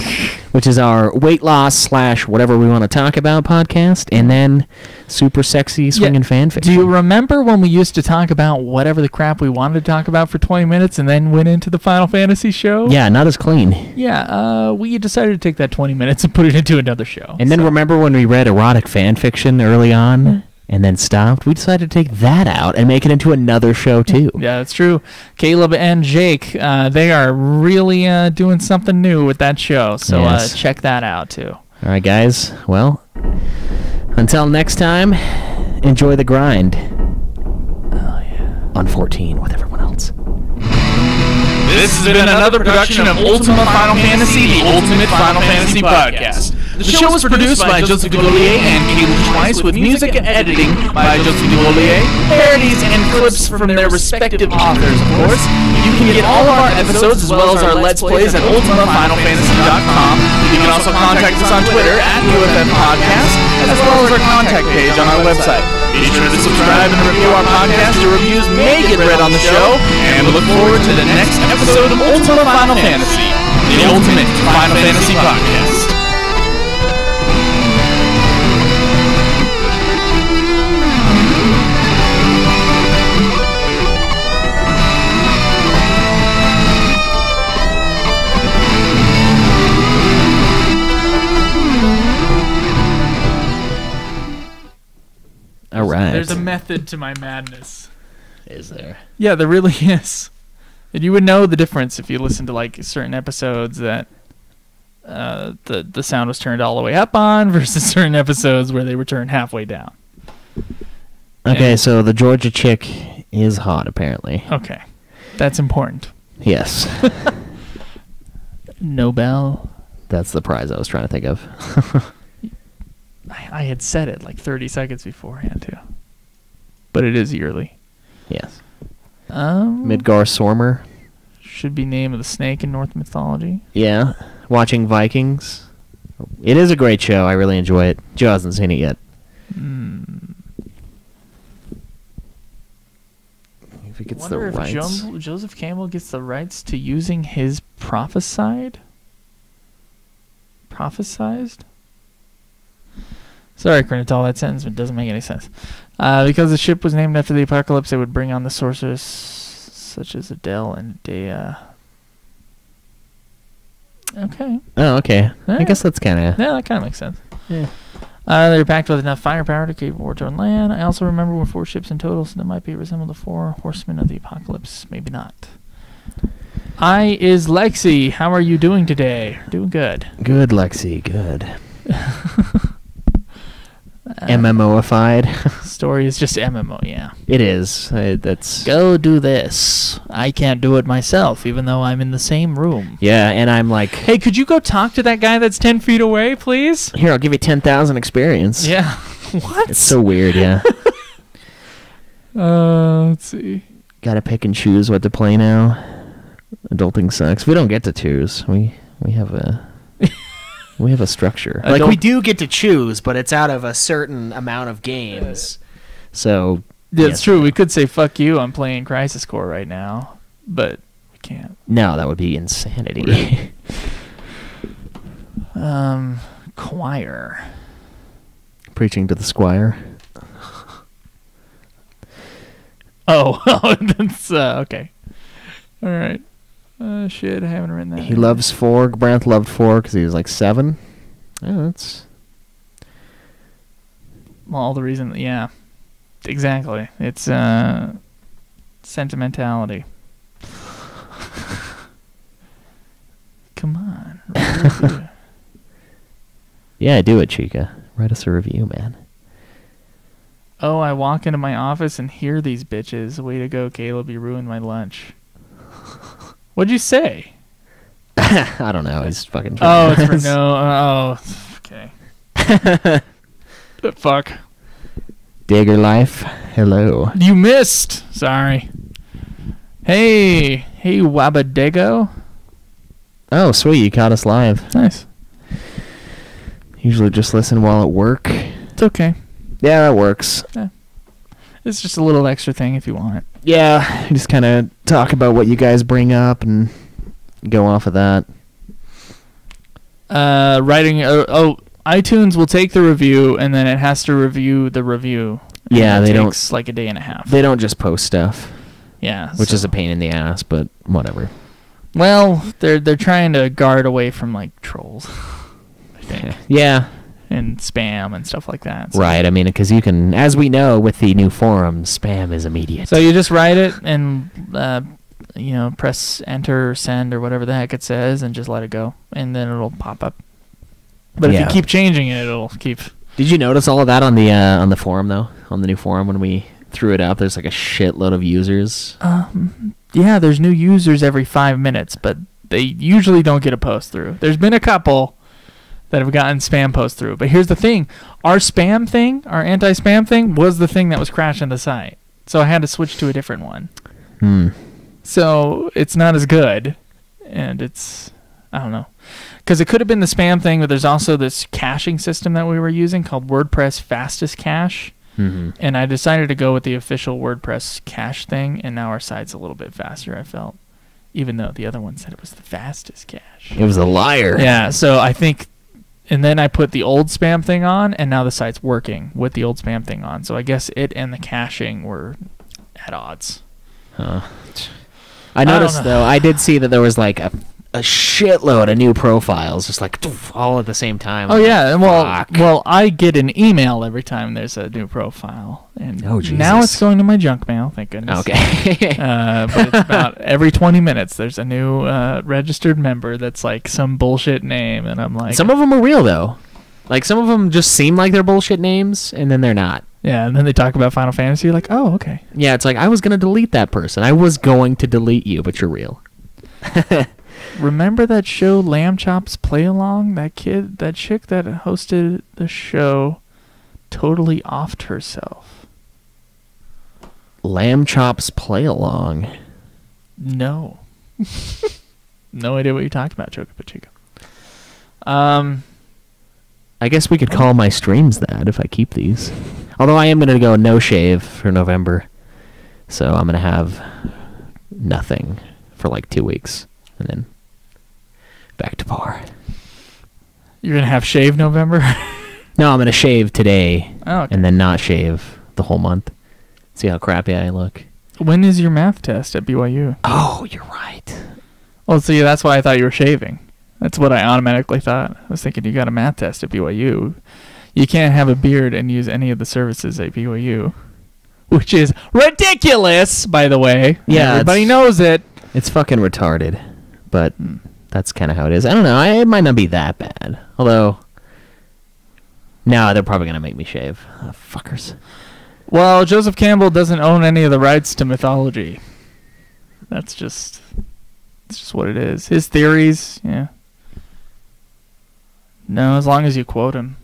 which is our weight loss / whatever we want to talk about podcast, and then Super Sexy Swinging Fan Fiction. Do you remember when we used to talk about whatever the crap we wanted to talk about for 20 minutes and then went into the Final Fantasy show? Yeah, not as clean. Yeah, we decided to take that 20 minutes and put it into another show. And then remember when we read erotic fan fiction early on and then stopped? We decided to take that out and make it into another show too. Yeah, that's true. Caleb and Jake, they are really doing something new with that show. So Yes. check that out too. All right, guys. Well, until next time, enjoy the grind. Oh, yeah. On 14 with everyone else. This has been another production of Ultima Final Fantasy, the Ultimate Final Fantasy Podcast. The show was produced by Joseph Degolier and Caleb Schweiss, with music and editing by Joseph Degolier, parodies and clips from their respective authors, of course. You can get all of our episodes as well as our Let's Plays at ultimafinalfantasy.com. You can also contact us on Twitter at UFF Podcast, as well as our contact page on our website. Be sure to subscribe and review our podcast. Your reviews may get read on the show, and we look forward to the next episode of Ultima Final Fantasy, the Ultimate Final Fantasy Podcast. All right. There's a method to my madness. Is there? Yeah, there really is. And you would know the difference if you listen to like certain episodes that the sound was turned all the way up on versus certain episodes where they were turned halfway down. Okay, so the Georgia chick is hot, apparently. Okay, that's important. Yes. Nobel. That's the prize I was trying to think of. I had said it like 30 seconds beforehand too, but it is yearly. Yes. Midgar Midgar Sormer. should be name of the snake in Norse mythology. Yeah. Watching Vikings. It is a great show. I really enjoy it. Joe hasn't seen it yet. If he gets the Wonder if rights. Joseph Campbell gets the rights to using his prophesized. Sorry, Krinital, that sentence doesn't make any sense. Because the ship was named after the apocalypse, it would bring on the sorcerers such as Adele and Dea. Okay. Oh, okay. I Yeah. guess that's kind of... Yeah, that kind of makes sense. Yeah. They're packed with enough firepower to keep war on land. I also remember when 4 ships in total, so that might be resemble the 4 horsemen of the apocalypse. Maybe not. I is Lexi. How are you doing today? Doing good. Good, Lexi. Good. MMOified. Story is just MMO, yeah. It is. That's. Go do this. I can't do it myself, even though I'm in the same room. Yeah, and I'm like, Hey, could you go talk to that guy that's 10 feet away, please? here, I'll give you 10,000 experience. Yeah. What? It's so weird, yeah. Let's see. Gotta pick and choose what to play now. Adulting sucks. We don't get to choose. We have a we have a structure. Like we do get to choose, but it's out of a certain amount of games. So Yeah, it's true. We could say "fuck you." I'm playing Crisis Core right now, but we can't. No, that would be insanity. Choir. Preaching to the squire. Oh, that's okay. All right. Shit, I haven't written that. He loves 4. Brandt loved 4 because he was like 7. Oh, that's... Well, all the reason, yeah. Exactly. It's sentimentality. Come on. Yeah, do it, Chica. Write us a review, man. Oh, I walk into my office and hear these bitches. Way to go, Caleb. You ruined my lunch. What'd you say? I don't know. He's fucking... Oh, it's for no... okay. The fuck? Digger Life. Hello. You missed. Sorry. Hey, Wabadego. Oh, sweet. You caught us live. Nice. Usually just listen while at work. It's okay. Yeah, that works. It's just a little extra thing if you want it. Yeah, just kind of talk about what you guys bring up and go off of that. iTunes will take the review and then it has to review the review. Yeah, it takes like a day and a half. They don't just post stuff. Yeah, which is a pain in the ass, but whatever. Well, they're trying to guard away from like trolls, I think. Yeah. And spam and stuff like that. So. Right, I mean, because you can, as we know with the new forum, spam is immediate. So you just write it and, press enter or send or whatever the heck it says and just let it go. And then it'll pop up. But if you keep changing it, it'll keep... Did you notice all of that on the forum, though? On the new forum when we threw it up, there's like a shitload of users. Yeah, there's new users every 5 minutes, but they usually don't get a post through. There's been a couple... that have gotten spam posts through. But here's the thing. Our spam thing, our anti-spam thing, was the thing that was crashing the site. So I had to switch to a different one. So it's not as good. And it's, I don't know. Because it could have been the spam thing, but there's also this caching system that we were using called WordPress Fastest Cache. And I decided to go with the official WordPress cache thing, and now our site's a little bit faster, I felt. Even though the other one said it was the fastest cache. It was a liar. Yeah, so I think... And then I put the old spam thing on, and now the site's working with the old spam thing on. So I guess it and the caching were at odds. Huh. I noticed, though, I did see that there was like a shitload of new profiles, just like all at the same time. Oh, yeah. Well, I get an email every time there's a new profile. And now it's going to my junk mail, thank goodness. Okay. But it's about every 20 minutes there's a new registered member that's like some bullshit name, and I'm like... Some of them are real, though. Like, some of them just seem like they're bullshit names, and then they're not. Yeah, and then they talk about Final Fantasy, you're like, oh, okay. Yeah, it's like, I was going to delete that person. I was going to delete you, but you're real. Remember that show Lamb Chops Play Along? That chick that hosted the show totally offed herself. Lamb Chops Play Along? No. No idea what you're talking about, Chocopachico. I guess we could call my streams that if I keep these. Although I am going to go no shave for November. So I'm going to have nothing for like 2 weeks. And then back to par. You're going to have shave November? No, I'm going to shave today. Oh, okay. And then not shave the whole month. See how crappy I look. When is your math test at BYU? Oh, you're right. Well, see, that's why I thought you were shaving. That's what I automatically thought. I was thinking you got a math test at BYU. You can't have a beard and use any of the services at BYU, which is ridiculous, by the way. Yeah, everybody knows it. It's fucking retarded, but that's kind of how it is. I don't know. It might not be that bad. Although, no, they're probably gonna make me shave. Fuckers. Well, Joseph Campbell doesn't own any of the rights to mythology. It's just what it is. His theories, yeah. No, as long as you quote him.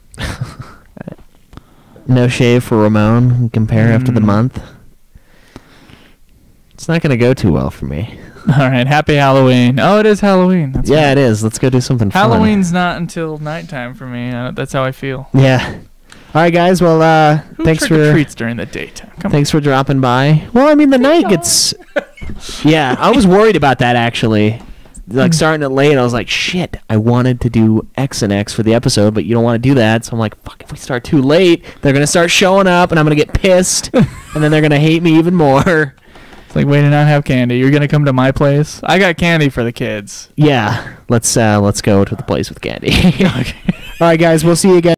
No shave for Ramon. Compare after the month. It's not gonna go too well for me. All right, happy Halloween. Oh, it is Halloween. That's Yeah, right. it is. Let's go do something fun. Halloween's not until nighttime for me. That's how I feel. Yeah. All right, guys. Well, Who thanks trick or for treats during the daytime. Come thanks for dropping by. Well, I mean, the night gets. Yeah, I was worried about that actually. Like starting it late, I was like, shit. I wanted to do X and X for the episode, but you don't want to do that. So I'm like, fuck. If we start too late, they're gonna start showing up, and I'm gonna get pissed, and then they're gonna hate me even more. It's like, way to not have candy. You're gonna come to my place. I got candy for the kids. Yeah, let's go to the place with candy. Okay. All right, guys. We'll see you again.